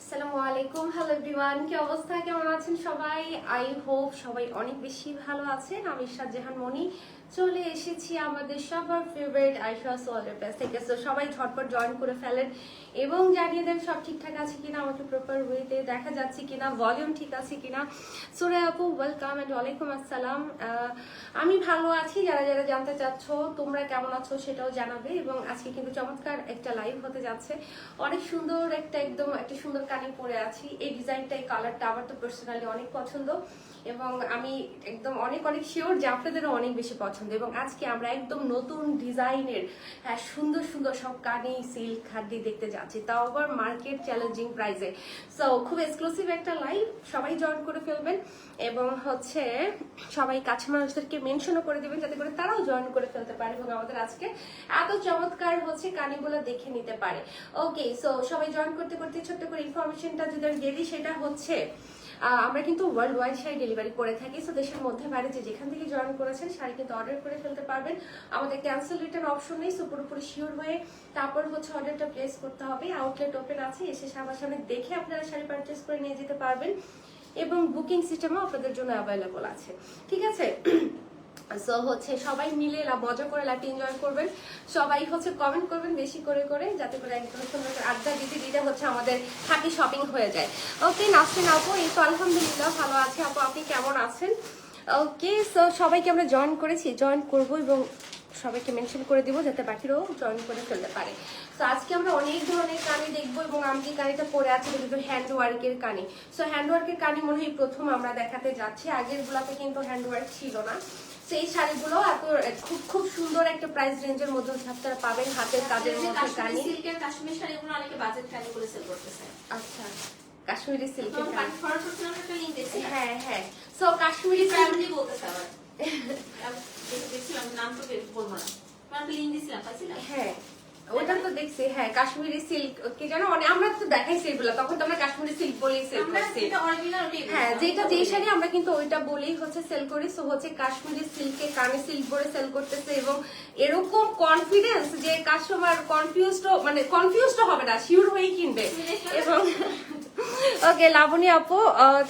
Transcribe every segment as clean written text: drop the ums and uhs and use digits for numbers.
আসসালামু আলাইকুম, hello everyone, কি অবস্থা, কেমন আছেন সবাই? আই হোপ সবাই অনেক বেশি ভালো আছেন। আমি শাহজাহান মনি চলে এসেছি আমাদের সবার ফেভারিট আয়শা সোয়ালের পেজ থেকে। সো সবাই ঝটপট জয়েন করে ফেলেন এবং জানিয়ে দেন সব ঠিকঠাক আছে কিনা, আমাকে প্রপার ওয়েতে দেখা যাচ্ছে কিনা, ভলিউম ঠিক আছে কিনা। সোরা আপু ওয়েলকাম এন্ড ওয়ালাইকুম আসসালাম। আমি ভালো আছি, যারা যারা জানতে চাচ্ছ তোমরা কেমন আছো সেটাও জানাবে। এবং আজকে কিন্তু চমৎকার একটা লাইভ হতে যাচ্ছে। অনেক সুন্দর একটা সুন্দর কানে পরে আছি। এই ডিজাইনটা, এই কালারটা আমার তো পার্সোনালি অনেক পছন্দ এবং আমি একদম অনেক শিওর যে আপনাদেরও অনেক বেশি পছন্দ। এবং আজকে আমরা একদম নতুন ডিজাইনের সুন্দর সুন্দর সব কানে সিল্ক খাদ্য দেখতে যাচ্ছি, তাও আবার মার্কেট চ্যালেঞ্জিং প্রাইসে। সো খুব এক্সক্লুসিভ একটা লাইভ, সবাই জয়েন করে ফেলবেন এবং সবাই কাছে মানুষদেরকে মেনশনও করে দেবেন যাতে করে তারাও জয়েন করে ফেলতে পারে এবং আমাদের আজকে এত চমৎকার কানিগুলো দেখে নিতে পারে। ওকে, সো সবাই জয়েন করতে করতে ছোট্ট করে ইনফরমেশনটা যদি আমি দিয়ে দিই, সেটা হচ্ছে আমরা কিন্তু ওয়ার্ল্ড ওয়াইড শাড়ি ডেলিভারি করে থাকি। সো দেশের মধ্যে বাইরে যেখান থেকে জয়েন করেছেন শাড়ি কিন্তু অর্ডার করে ফেলতে পারবেন। আমাদের ক্যান্সেল রিটার্ন অপশন নেই। সো পুরোপুরি শিওর হয়ে তারপর অর্ডারটা প্লেস করতে হবে। আউটলেট ওপেন আছে, এসে সামনাসামনি দেখে আপনারা শাড়ি পারচেস করে নিয়ে যেতে পারবেন এবং বুকিং সিস্টেমও আপনাদের জন্য অ্যাভেলেবল আছে। ঠিক আছে, সো সবাই মিলে মজা করে লাইফ এনজয় করবেন। সবাই কমেন্ট করবেন বেশি করে করে, যাতে করে একদম সুন্দর আড্ডা দিতে দিতে আমাদের হাঁটি শপিং হয়ে যায়। ওকে নাসরিন আপু, এই তো আলহামদুলিল্লাহ ভালো আছি। আপু আপনি কেমন আছেন? ওকে, সো সবাইকে আমরা জয়েন করেছি, জয়েন করবো এবং সবাইকে মেনশন করে দিব যাতে বাকিরাও জয়েন করে ফেলতে পারে। তো আজকে আমরা অনেক ধরনের কানি দেখবো এবং আমি যে কানিটা পরে আছি কিন্তু হ্যান্ড ওয়ার্কের কানি। সো হ্যান্ড ওয়ার্কের কানি মনে হয় প্রথম আমরা দেখাতে যাচ্ছি, আগের গুলাতে কিন্তু হ্যান্ড ওয়ার্ক ছিল না। সেই শাড়িগুলো এত খুব খুব সুন্দর একটা প্রাইস রেঞ্জের মধ্যে আপনারা পাবেন, হাতের কাজের মধ্যে কানি। সিল্কের কাশ্মীর শাড়িগুলো অনেকে বাজেট কানি করে সেল করতেছে। আচ্ছা, কাশ্মীরি সিল্কের কানি, হ্যাঁ হ্যাঁ। সো কাশ্মীরি ফ্যামিলি বলতেছে আবার দেখছিলাম, নাম তো বলবো না, মানে লিংক দিছিলাম, পাইছিলাম। হ্যাঁ ওটা তো দেখছি, হ্যাঁ কাশ্মীরি সিল্ক কি জানো, মানে আমরা তো দেখাইছি এগুলো, তখন তো আমরা কাশ্মীরি সিল্ক বলেই সেল করছি। হ্যাঁ, যেটা যেই শাড়ি আমরা কিন্তু ওইটা বলেই সেল করি। সো কাশ্মীরি সিল্কে কানে সিল্ক বলে সেল করতেছে এবং এরকম কনফিডেন্স যে কাস্টমার কনফিউজড হবে না, শিওর হয়েই কিনবে। এবং ওকে লাবণী আপু,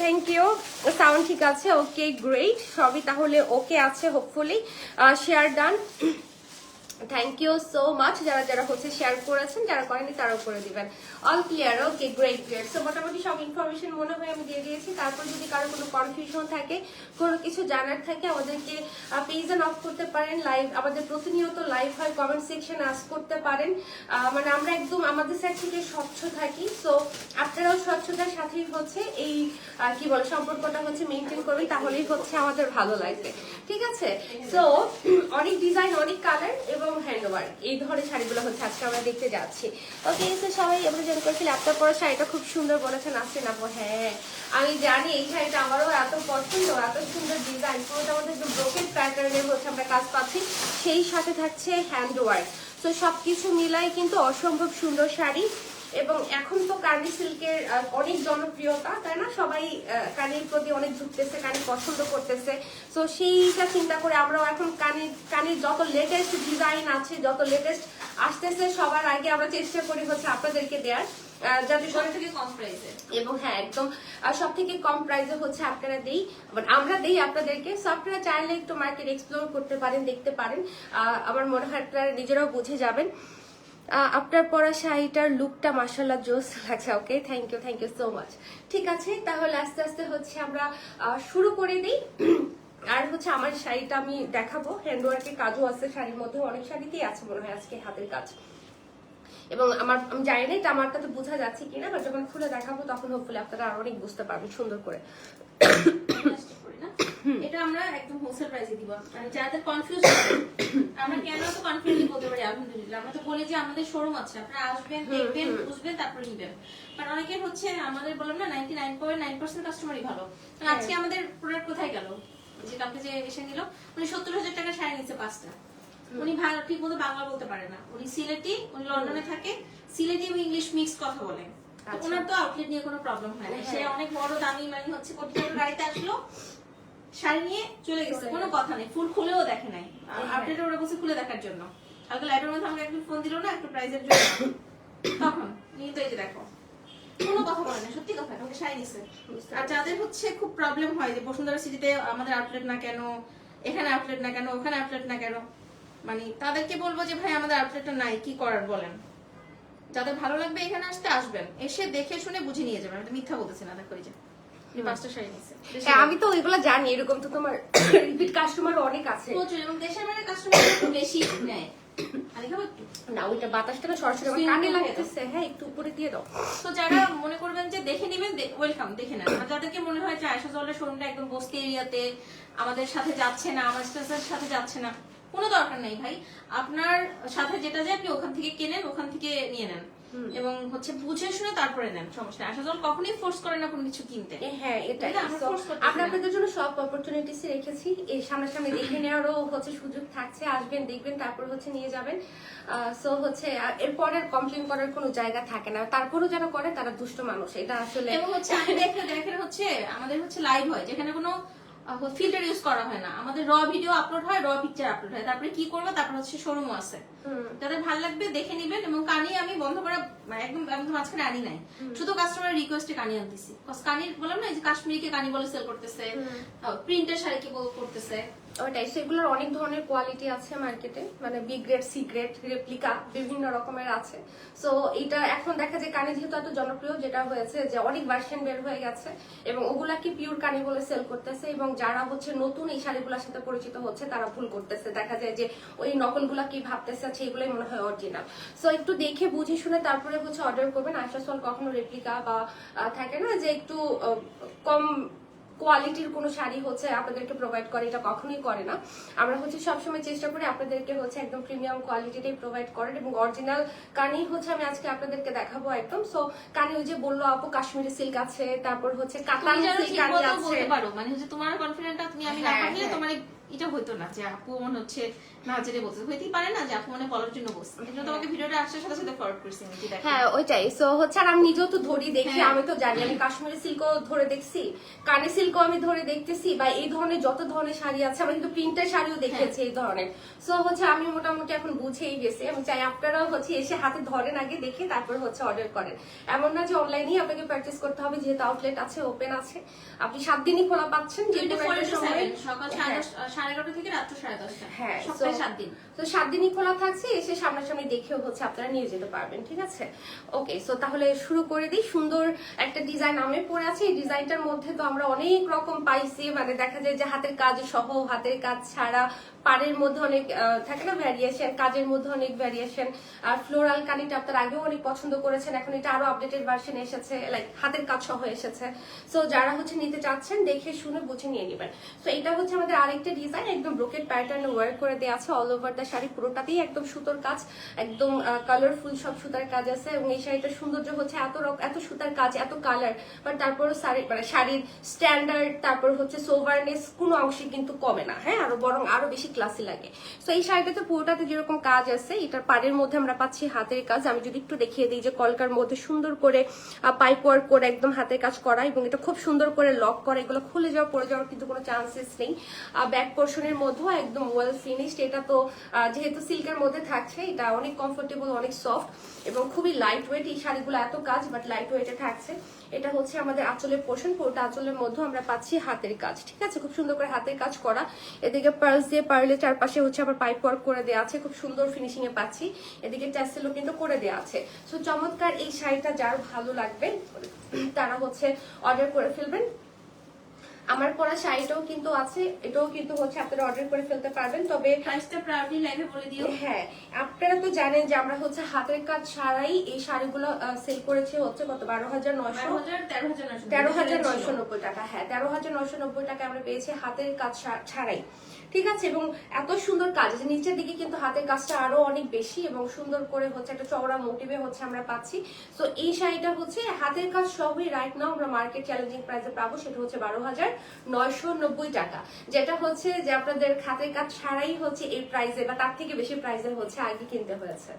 থ্যাংক ইউ, সাউন্ড ঠিক আছে, ওকে গ্রেট, সবই তাহলে ওকে আছে, hopefully share done. Thank you so much যারা যারা শেয়ার করেছেন, যারা করেনি তারাও করে দিবেন। All clear, okay great great. So মোটামুটি সব ইনফরমেশন মনে হয় আমি দিয়ে দিয়েছি। তারপর যদি কারো কোনো কনফিউশন থাকে, কোনো কিছু জানার থাকে, আমাদেরকে পেজে নক করতে পারেন। লাইভ আমাদের প্রতিনিয়ত লাইভ হয়, কমেন্ট সেকশনে আস্ক করতে পারেন। মানে আমরা একদম আমাদের সাইড থেকে স্বচ্ছ থাকি। সো আপনারাও স্বচ্ছতার সাথেই এই কি বলে সম্পর্কটা মেনটেন করবেন, তাহলেই আমাদের ভালো লাগবে। ঠিক আছে, সো অনেক ডিজাইন, অনেক কালার এবং হ্যান্ডওয়ার্ক এই ধরনের শাড়িগুলো আজকে আমরা দেখতে যাচ্ছি। ওকে, সবাই আমরা জয়েন করেছি। ল্যাপটপ পরা শাড়িটা খুব সুন্দর বলেছেন আসছেন আপু। হ্যাঁ আমি জানি, এই শাড়িটা আমারও এত পছন্দ, এত সুন্দর ডিজাইন, পুরোটা আমাদের যে ব্রোকেন প্যাটার্নের আমরা কাজ পাচ্ছি, সেই সাথে থাকছে হ্যান্ডওয়ার্ক। তো সবকিছু মিলাই কিন্তু অসম্ভব সুন্দর শাড়ি। এবং এখন তো কানি সিল্কের অনেক জনপ্রিয়তা, তাই না? সবাই কানির প্রতি অনেক ঝুঁকতেছে, কানি পছন্দ করতেছে। তো সেইটা চিন্তা করে আমরাও এখন কানির যত লেটেস্ট ডিজাইন আছে, যত লেটেস্ট আসতেছে, সবার আগে আমরা চেষ্টা করি আপনাদেরকে দেওয়ার, যাতে সব থেকে কম প্রাইসে। এবং হ্যাঁ একদম সব থেকে কম প্রাইসে আপনারা দেই, আমরা দেই আপনাদেরকে। সো আপনারা চাইলে একটু মার্কেট এক্সপ্লোর করতে পারেন, দেখতে পারেন। আমার মনে হয় আপনারা নিজেরাও বুঝে যাবেন। আপনার পরা শাড়িটার লুকটা মাশাআল্লাহ জোস লাগছে। ওকে, থ্যাংক ইউ সো মাচ। ঠিক আছে, তাহলে আস্তে আস্তে আমরা শুরু করে দিই। আর আমার শাড়িটা আমি দেখাবো, হ্যান্ডওয়ার্কের কাজও আছে শাড়ির মধ্যে, অনেক শাড়িতেই আছে মনে হয় আজকে হাতের কাজ। এবং আমি জানি না এটা আমারটা তো বোঝা যাচ্ছে কিনা, বাট যখন খুলে দেখাবো তখন হোপফুলি আপনারা আরো অনেক বুঝতে পারবেন সুন্দর করে। এটা আমরা একদম হোলসেল প্রাইসে দিব, মানে যাদের কনফিউজ আমরা কেন তো কনফিডেন্টলি বলতে পারি আলহামদুলিল্লাহ, আমরা তো বলি যে আমাদের শোরুম আছে, আপনারা আসবেন, দেখবেন, বুঝবেন, তারপর নিবেন। কারণ অনেকের হচ্ছে আমাদের বললাম না 99.9% কাস্টমারই ভালো। আজকে আমাদের প্রোডাক্ট কোথায় গেল, যে কালকে যে এসে নিল, উনি 70,000 টাকা শাড়ি নিচ্ছে 5টা। উনি ঠিক মতো বাংলা বলতে পারে না, উনি সিলেটি, উনি লন্ডনে থাকে, সিলেটি এবং ইংলিশ মিক্স কথা বলে। ওনার তো আউটলেট নিয়ে কোনো প্রবলেম হয় না, সে অনেক বড় দামি মানে হচ্ছে কোটি টাকার গাড়িতে আসলো, শাড়ি নিয়ে চলে গেছে, কোনো কথা নেই, ফুল খুলেও দেখে নাই, আপডেটে ওরা বসে খুলে দেখার জন্য। কালকে লাইভের মধ্যে আমাকে একজন ফোন দিল না একটা প্রাইজের জন্য, তখন নিয়ে তো এই যে দেখো কোনো কথা বলে না, সত্যি কথা, আমাকে শাড়ি নিছে। আর যাদের হচ্ছে খুব প্রবলেম হয় যে বসুন্ধরা সিটিতে আমাদের আউটলেট না কেন, এখানে আউটলেট না কেন, ওখানে আউটলেট না কেন, মানে তাদেরকে বলবো যে ভাই আমাদের আউটলেটটা নাই, কি করার বলেন। যাদের ভালো লাগবে এখানে আসতে আসবেন, এসে দেখে শুনে বুঝে নিয়ে যাবেন, আমি তো মিথ্যা বলতেছি না। দেখো এই যে 5টা শাড়ি নিছে, আমি তো ওইগুলো জানি, এরকম তো তোমার রিপিট কাস্টমার অনেক আছে প্রচুর, এবং দেশের বাইরে কাস্টমার একটু বেশি নেয়। আমি খাবো একটু না, ওইটা বাতাসটা না সরাসরি আমার কানে লাগতেছে। হ্যাঁ, একটু উপরে দিয়ে দাও। তো যারা মনে করবেন যে দেখে নেবেন, ওয়েলকাম, দেখে নেন। আর যাদেরকে মনে হয় যে আয়েশা জলের শোরুমটা একদম বস্তি এরিয়াতে আমাদের সাথে যাচ্ছে না, আমার স্টাফের সাথে যাচ্ছে না, কোনো দরকার নেই ভাই। আপনার সাথে যেটা যায় আপনি ওখান থেকে কেনেন, ওখান থেকে নিয়ে নেন, এবং হচ্ছে বুঝে শুনে তারপরে নেন, সমস্যা নেই। আশা জল কখনোই ফোর্স করে না কোনো কিছু কিনতে। হ্যাঁ, এটাই আমরা আপনাদের জন্য সব অপরচুনিটিস রেখেছি, এই সামনাসামনি দেখে নেওয়ারও হচ্ছে সুযোগ থাকছে, আসবেন, দেখবেন, তারপর হচ্ছে নিয়ে যাবেন। সো হচ্ছে এরপরের কমপ্লেন করার কোনো জায়গা থাকে না, তারপরও যেন করে তারা দুষ্ট মানুষ, এটা আসলে। এবং হচ্ছে আমি দেখেন হচ্ছে আমাদের হচ্ছে লাইভ হয়, যেখানে কোনো ফিল্টার ইউজ করা হয় না, আমাদের র ভিডিও আপলোড হয়, র পিকচার আপলোড হয়, তারপরে কি করবো, তারপর হচ্ছে শোরুমও আছে, যাদের ভালো লাগবে দেখে নিবেন। এবং কানি আমি বন্ধ করা একদম মাঝখানে আনি নাই, শুধু কাস্টমার রিকোয়েস্টে কানি আনতেছি। কানির বললাম না যে কাশ্মীরিকে কানি বলে সেল করতেছে, প্রিন্টের শাড়িকে করতেছে, ওটাই। সেগুলোর অনেক ধরনের কোয়ালিটি আছে মার্কেটে, মানে B grade, C grade, replica বিভিন্ন রকমের আছে। সো এটা এখন দেখা যায় কানে যেহেতু এত জনপ্রিয়, যেটা হয়েছে যে অনেক ভার্সন বের হয়ে গেছে, এবং ওগুলাকে পিওর কানি বলে সেল করতেছে। এবং যারা হচ্ছে নতুন এই শাড়িগুলোর সাথে পরিচিত হচ্ছে তারা ভুল করতেছে, দেখা যায় যে ওই নকলগুলা কি ভাবতেছে, আচ্ছা এগুলোই মনে হয় অরিজিনাল। সো একটু দেখে বুঝে শুনে তারপরে হচ্ছে অর্ডার করবেন। আশা সল কখনো রেপ্লিকা বা থাকে না যে একটু কম কোয়ালিটির কোনো শাড়ি হচ্ছে আপনাদেরকে প্রোভাইড করে, এটা কখনোই করে না। আমরা হচ্ছে সবসময় চেষ্টা করি আপনাদেরকে হচ্ছে একদম প্রিমিয়াম কোয়ালিটিটাই প্রোভাইড করেন, এবং অরিজিনাল কানি হচ্ছে আমি আজকে আপনাদেরকে দেখাবো একদম। সো কানি ওই যে বললো আপু কাশ্মীরি সিল্ক আছে, তারপর হচ্ছে কাতান সিল্ক কানি আছে, বলতে পারো মানে হচ্ছে তোমার কনফিডেন্টটা তুমি আমি না পারলে তোমার এটা হইতো না যে আপু মনে হচ্ছে না জেনে বলছে, হইতেই পারে না যে আপু মানে বলার জন্য বলছে, এজন্য তোমাকে ভিডিওটা আসার সাথে সাথে ফরওয়ার্ড করছি আমি। হ্যাঁ ওইটাই। সো হচ্ছে আর আমি নিজেও তো ধরি দেখি, আমি তো জানি, আমি কাশ্মীরি সিল্কও ধরে দেখছি, কানে সিল্কও আমি ধরে দেখতেছি, বা এই ধরনের যত ধরনের শাড়ি আছে, আমি কিন্তু প্রিন্টের শাড়িও দেখেছি এই ধরনের। সো হচ্ছে আমি মোটামুটি এখন বুঝেই গেছি, আমি চাই আপনারাও হচ্ছে এসে হাতে ধরেন, আগে দেখে তারপর হচ্ছে অর্ডার করেন। এমন না যে অনলাইনেই আপনাকে পারচেস করতে হবে, যেহেতু আউটলেট আছে, ওপেন আছে, আপনি 7 দিনই খোলা পাচ্ছেন, যে কোনো সময় সকাল 11:30 থেকে রাত 10:30। হ্যাঁ, সপ্তাহে 7 দিন। তো 7 দিনই খোলা থাকছে, এসে সামনাসামনি দেখেও হচ্ছে আপনারা নিয়ে যেতে পারবেন, ঠিক আছে? ওকে, সো তাহলে শুরু করে দিই। সুন্দর একটা ডিজাইন আমি পরে আছি, এই ডিজাইনটার মধ্যে তো আমরা অনেক রকম পাইছি, মানে দেখা যায় যে হাতের কাজ সহ, হাতের কাজ ছাড়া, পাড়ের মধ্যে অনেক থাকে না ভ্যারিয়েশন, কাজের মধ্যে অনেক ভ্যারিয়েশন। আর ফ্লোরাল কানিটা আপনারা আগেও অনেক পছন্দ করেছেন, এখন এটা আরো আপডেটেড ভার্সন এসেছে, লাইক হাতের কাজ সহ এসেছে। সো যারা হচ্ছে নিতে চাচ্ছেন দেখে শুনে বুঝে নিয়ে নেবেন। সো এটা হচ্ছে আমাদের আরেকটা ডিজাইন, একদম ব্রোকেট প্যাটার্নে ওয়ার্ক করে দেওয়া আছে, অল ওভার দ্য শাড়ি পুরোটাতেই একদম সুতোর কাজ, একদম কালারফুল সব সুতার কাজ আছে। এবং এই শাড়িটার সৌন্দর্য হচ্ছে এত সুতার কাজ, এত কালার, বাট তারপরও মানে শাড়ির স্ট্যান্ডার্ড, তারপর হচ্ছে সোভারনেস কোনো অংশে কিন্তু কমে না, হ্যাঁ, আরো বরং আরো বেশি ক্লাসি লাগে। সো এই শাড়িটাতে পুরোটাতে যেরকম কাজ আছে, এটার পাড়ের মধ্যে আমরা পাচ্ছি হাতের কাজ। আমি যদি একটু দেখিয়ে দিই যে কলকার মধ্যে সুন্দর করে পাইপ ওয়ার্ক করে একদম হাতের কাজ করা, এবং এটা খুব সুন্দর করে লক করা, এগুলো খুলে যাওয়া পড়ে যাওয়ার কিন্তু কোনো চান্সেস নেই। ব্যাক পোর্শনের মধ্যেও একদম ওয়েল ফিনিশড। এটা তো যেহেতু সিল্কের মধ্যে থাকছে, এটা অনেক কমফোর্টেবল, অনেক সফট এবং খুবই লাইট ওয়েট। এই শাড়িগুলো এত কাজ বাট লাইট ওয়েটে থাকছে। এটা হচ্ছে আমাদের আঁচলের পোর্শন, পুরোটা আঁচলের মধ্যে আমরা পাচ্ছি হাতের কাজ, ঠিক আছে, খুব সুন্দর করে হাতের কাজ করা। এদিকে পার্লস দিয়ে পার্লের চারপাশে হচ্ছে আবার পাইপ ওয়ার্ক করে দেওয়া আছে, খুব সুন্দর ফিনিশিং এ পাচ্ছি। এদিকে ট্যাসেলও কিন্তু করে দেওয়া আছে। সো চমৎকার এই শাড়িটা যার ভালো লাগবে তারা হচ্ছে অর্ডার করে ফেলবেন। আমার পরা শাড়িটাও কিন্তু আছে, এটাও কিন্তু হচ্ছে আপনারা অর্ডার করে ফেলতে পারবেন। তবে প্রাইসটা প্রায়োরিটি লাইভে বলে দিও। হ্যাঁ, আপনারা তো জানেন যে আমরা হচ্ছে হাতের কাজ ছাড়াই এই শাড়িগুলো সেল করেছি হচ্ছে কত 13,990 টাকা। হ্যাঁ, 13,990 টাকা আমরা পেয়েছি হাতের কাজ ছাড়াই। ঠিক আছে, এবং এত সুন্দর কাজ আছে নিচের দিকে, কিন্তু হাতের কাজটা আরো অনেক বেশি এবং সুন্দর করে হচ্ছে একটা চওড়া মোটিভে হচ্ছে আমরা পাচ্ছি। তো এই শাড়িটা হচ্ছে হাতের কাজ সবই রাইট নাও আমরা মার্কেট চ্যালেঞ্জিং প্রাইসে পাবো, সেটা হচ্ছে 12,990 টাকা, যেটা হচ্ছে যে আপনাদের হাতের কাজ ছাড়াই হচ্ছে এই প্রাইসে বা তার থেকে বেশি প্রাইসে হচ্ছে আগে কিনতে হয়েছে।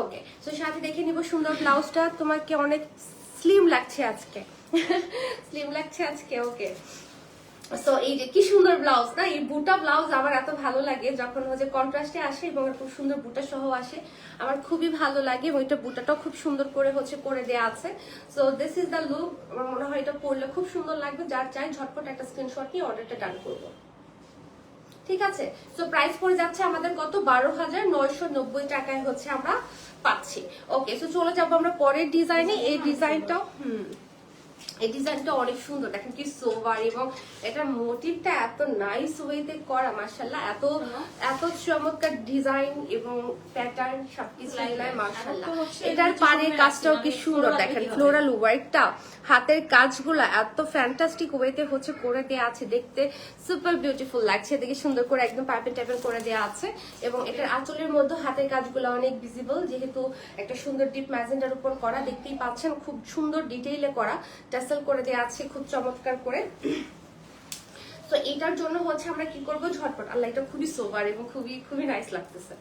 ওকে, তো সাথে দেখে নিব সুন্দর ব্লাউজটা। তোমাকে অনেক স্লিম লাগছে আজকে, স্লিম লাগছে আজকে। ওকে, সো এই যে কি সুন্দর ব্লাউজ না, এই বুটা ব্লাউজ আমার এত ভালো লাগে যখন হচ্ছে কন্ট্রাস্টে আসে এবং খুব সুন্দর বুটা সহ আসে, আমার খুবই ভালো লাগে। এবং এটা বুটাটাও খুব সুন্দর করে হচ্ছে করে দেয়া আছে। So this is the look. আমার মনে হয় এটা পরলে খুব সুন্দর লাগবে। যার চাই ঝটপট একটা স্ক্রিনশট নিয়ে অর্ডারটা ডান করবো। ঠিক আছে, সো প্রাইস পড়ে যাচ্ছে আমাদের কত 12,990 টাকায় হচ্ছে আমরা পাচ্ছি। ওকে, সো চলে যাবো আমরা পরের ডিজাইনে। এই ডিজাইনটাও এই ডিজাইনটা অনেক সুন্দর, দেখেন কি সোবার, এবং এটা মোটিভটা এত নাইস ওয়েতে করা, মাশাআল্লাহ, এত এত চমৎকার ডিজাইন এবং প্যাটার্ন সবকিছু মিলায় মাশাআল্লাহ। এটার পাড়ের কাজটাও কি সুন্দর, দেখেন ফ্লোরাল ওয়ার্কটা, হাতের কাজগুলো এত ফ্যান্টাস্টিক ওয়েতে হচ্ছে করে দেয়া আছে, দেখতে সুপার বিউটিফুল লাগছে। এদিকে সুন্দর করে একদম পাইপেন টাইপের করে দেয়া আছে, এবং এটার আঁচলের মধ্যে হাতের কাজগুলো অনেক ভিজিবল, যেহেতু একটা সুন্দর ডিপ ম্যাজেন্ডার উপর করা, দেখতেই পাচ্ছেন খুব সুন্দর ডিটেইলে করা, টাসেল করে দেয়া আছে খুব চমৎকার করে। তো এটার জন্য হচ্ছে আমরা কি করব, ঝটপট, আল্লাহ এটা খুবই সোবার এবং খুবই খুবই নাইস লাগতেছে,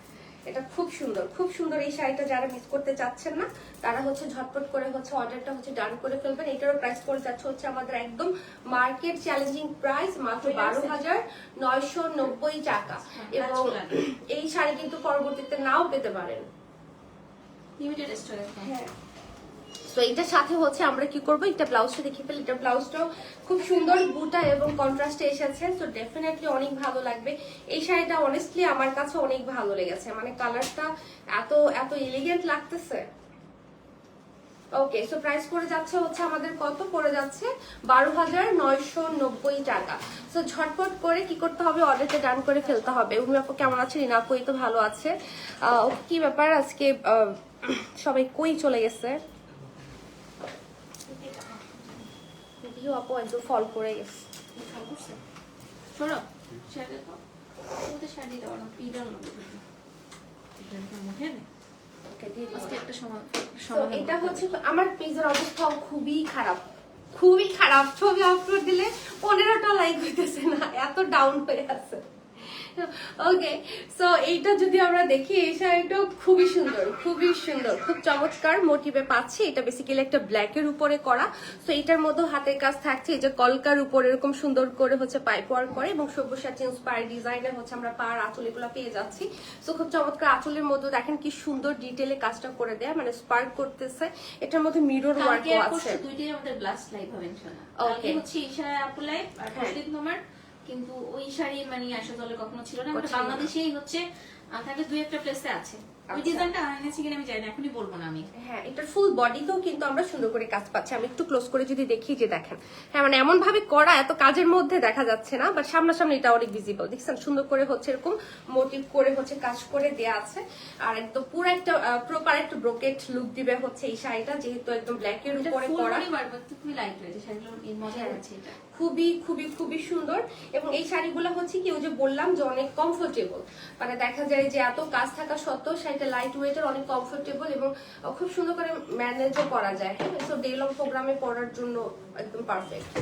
এটা খুব সুন্দর, খুব সুন্দর। এই শাড়িটা যারা মিস করতে চাচ্ছেন না তারা হচ্ছে ঝটপট করে হচ্ছে অর্ডারটা হচ্ছে ডান করে ফেলবেন। এটারও প্রাইস পড়ে যাচ্ছে হচ্ছে আমাদের একদম মার্কেট চ্যালেঞ্জিং প্রাইস, মাত্র 12,990 টাকা। এবং এই শাড়ি কিন্তু পরবর্তীতে নাও পেতে পারেন, লিমিটেড স্টকে। হ্যাঁ। তো এটার সাথে হচ্ছে আমরা কি করবো, এটা ব্লাউজটা দেখে ফেলি। এটা ব্লাউজটাও খুব সুন্দর বুটা এবং কন্ট্রাস্টে এসেছে, তো ডেফিনেটলি অনেক ভালো লাগবে। এই শাড়িটা অনেস্টলি আমার কাছে অনেক ভালো লেগেছে, মানে কালারটা এত এত এলিগেন্ট লাগতেছে। ওকে, সো প্রাইস পড়ে যাচ্ছে হচ্ছে আমাদের কত পড়ে যাচ্ছে 12,990 টাকা। সো ঝটপট করে কি করতে হবে, অর্ডারটা ডান করে ফেলতে হবে। উর্মি আপু কেমন আছে? রিনা আপু এই তো ভালো আছে। কি ব্যাপার আজকে সবাই কই চলে গেছে? আপু একদম ফল করে গেছে। শোনো, শাড়ি দাও, ওদের শাড়ি দাও না, পিডার মধ্যে মুখে নে। এটা হচ্ছে আমার পেজের অবস্থা খুবই খারাপ, খুবই খারাপ। ছবি আপলোড দিলে 15টা লাইক হইতেছে না, এত ডাউন হয়ে আছে। ওকে, সো এইটা যদি আমরা দেখি, এই শাড়িটা খুবই সুন্দর, খুবই সুন্দর, খুব চমৎকার মোটিভে পাচ্ছি। এটা বেসিক্যালি একটা ব্ল্যাকের উপরে করা, সো এটার মধ্যে হাতের কাজ থাকছে, এই যে কলকার উপর এরকম সুন্দর করে হচ্ছে পাইপ ওয়ার্ক করে, এবং সব্যসাচী ইন্সপায়ার ডিজাইনের হচ্ছে আমরা পার আঁচল এগুলো পেয়ে যাচ্ছি। সো খুব চমৎকার আঁচলের মধ্যে দেখেন কি সুন্দর ডিটেইলে কাজটা করে দেয়া, মানে স্পার্ক করতেছে। এটার মধ্যে মিরর ওয়ার্কও আছে। দুইটাই আমাদের ব্লাস্ট লাইভ হবে ইনশাআল্লাহ। ওকে, হচ্ছে ইশারা আপু লাইভ আর প্রদীপ তোমার, কিন্তু ওই শাড়ি মানে আসা দলে কখনো ছিল না, বাংলাদেশেই হচ্ছে থাকে, দুই একটা প্লেসে আছে। ওই ডিজাইনটা এনেছি কিনা আমি জানি না, এখনই বলবো না আমি। হ্যাঁ, এটার ফুল বডিতেও কিন্তু আমরা সুন্দর করে কাজ পাচ্ছি। আমি একটু ক্লোজ করে যদি দেখি, যে দেখেন, হ্যাঁ মানে এমন ভাবে করা, এত কাজের মধ্যে দেখা যাচ্ছে না, বাট সামনাসামনি এটা অনেক ভিজিবল। দেখছেন সুন্দর করে হচ্ছে এরকম মোটিভ করে হচ্ছে কাজ করে দেয়া আছে, আর একদম পুরো একটা প্রপার একটা ব্রোকেট লুক দিবে হচ্ছে এই শাড়িটা, যেহেতু একদম ব্ল্যাক এর উপরে করা, খুবই লাইট হয়েছে শাড়িগুলো, মজা হচ্ছে এটা খুবই খুবই খুবই সুন্দর। এবং এই শাড়িগুলো হচ্ছে কি, ওই যে বললাম যে অনেক কমফোর্টেবল, মানে দেখা যায় যে এত কাজ থাকা সত্ত্বেও শাড়িটা লাইট ওয়েটের, অনেক কমফোর্টেবল এবং খুব সুন্দর করে ম্যানেজও করা যায়। হ্যাঁ, সো ডে লং প্রোগ্রামে পরার জন্য একদম পারফেক্ট।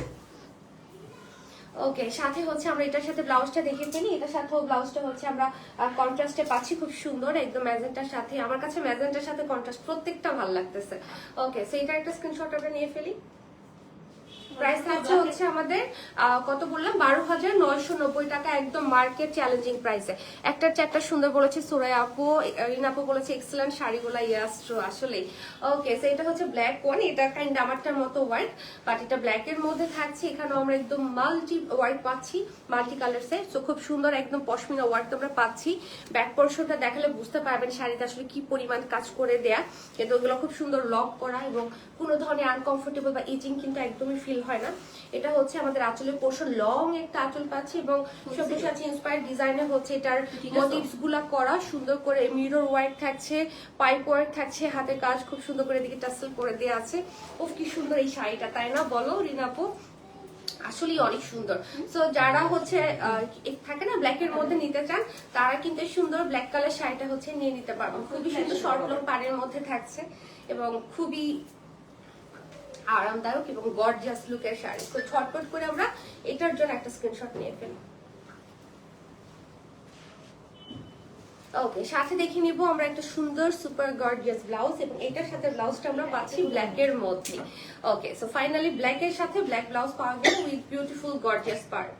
ওকে, সাথে হচ্ছে আমরা এটার সাথে ব্লাউজটা দেখে ফেলি। এটার সাথেও ব্লাউজটা হচ্ছে আমরা কন্ট্রাস্টে পাচ্ছি, খুব সুন্দর একদম ম্যাজেন্টার সাথে। আমার কাছে ম্যাজেন্টার সাথে কন্ট্রাস্ট প্রত্যেকটা ভালো লাগতেছে। ওকে, সো এটার একটা স্ক্রিনশট আমরা নিয়ে ফেলি। প্রাইস থাকছে হচ্ছে আমাদের কত বললাম, 12,990 টাকা, একদম মার্কেট চ্যালেঞ্জিং প্রাইসে। একটার চারটা সুন্দর বলেছে সুরাই আপু, রিনা আপু বলেছে এক্সেলেন্ট শাড়িগুলা, ইয়াস ট্রু আসলেই। ওকে, সো এটা হচ্ছে ব্ল্যাক ওয়ান, এটা কাইন্ড আমারটার মতো হোয়াইট, বাট এটা ব্ল্যাক এর মধ্যে থাকছে। এখানে আমরা একদম মাল্টি হোয়াইট পাচ্ছি, মাল্টি কালারসে, সো খুব সুন্দর একদম পশমিনা ওয়ার্ক আমরা পাচ্ছি। ব্যাক পোর্শনটা দেখালে বুঝতে পারবেন শাড়িতে আসলে কি পরিমাণ কাজ করে দেয়া, কিন্তু ওগুলো খুব সুন্দর লক করা, এবং কোনো ধরনের আনকমফোর্টেবল বা ইচিং কিন্তু একদমই ফিল হয় না। এটা হচ্ছে আমাদের আঁচলের পোর্শন, লং একটা আঁচল পাচ্ছি এবং সব্যসাচী ইন্সপায়ার্ড ডিজাইনে হচ্ছে এটার মোটিভস গুলা করা সুন্দর করে, মিরর ওয়ার্ক থাকছে, পাইপ ওয়ার্ক থাকছে, হাতের কাজ খুব সুন্দর করে দিকে টাসেল করে দেওয়া আছে। উফ কি সুন্দর এই শাড়িটা, তাই না বলো রিনাপু? আসলে অনেক সুন্দর। সো যারা হচ্ছে থাকে না ব্ল্যাক এর মধ্যে নিতে চান, তারা কিন্তু সুন্দর ব্ল্যাক কালার শাড়িটা হচ্ছে নিয়ে নিতে পারবেন। খুবই সুন্দর শর্ট লং পাড়ের মধ্যে থাকছে এবং খুবই আরামদায়ক এবং গর্জিয়াস লুকের শাড়ি। তো ঝটপট করে আমরা এটার জন্য একটা স্ক্রিনশট নিয়ে ফেলি। ওকে, সাথে দেখে নিব আমরা একটা সুন্দর সুপার গর্জিয়াস ব্লাউজ এবং এটার সাথে ব্লাউজটা আমরা পাচ্ছি ব্ল্যাক এর মধ্যে। ওকে, সো ফাইনালি ব্ল্যাক এর সাথে ব্ল্যাক ব্লাউজ পাওয়া গেল উইথ বিউটিফুল গর্জিয়াস পার্ট।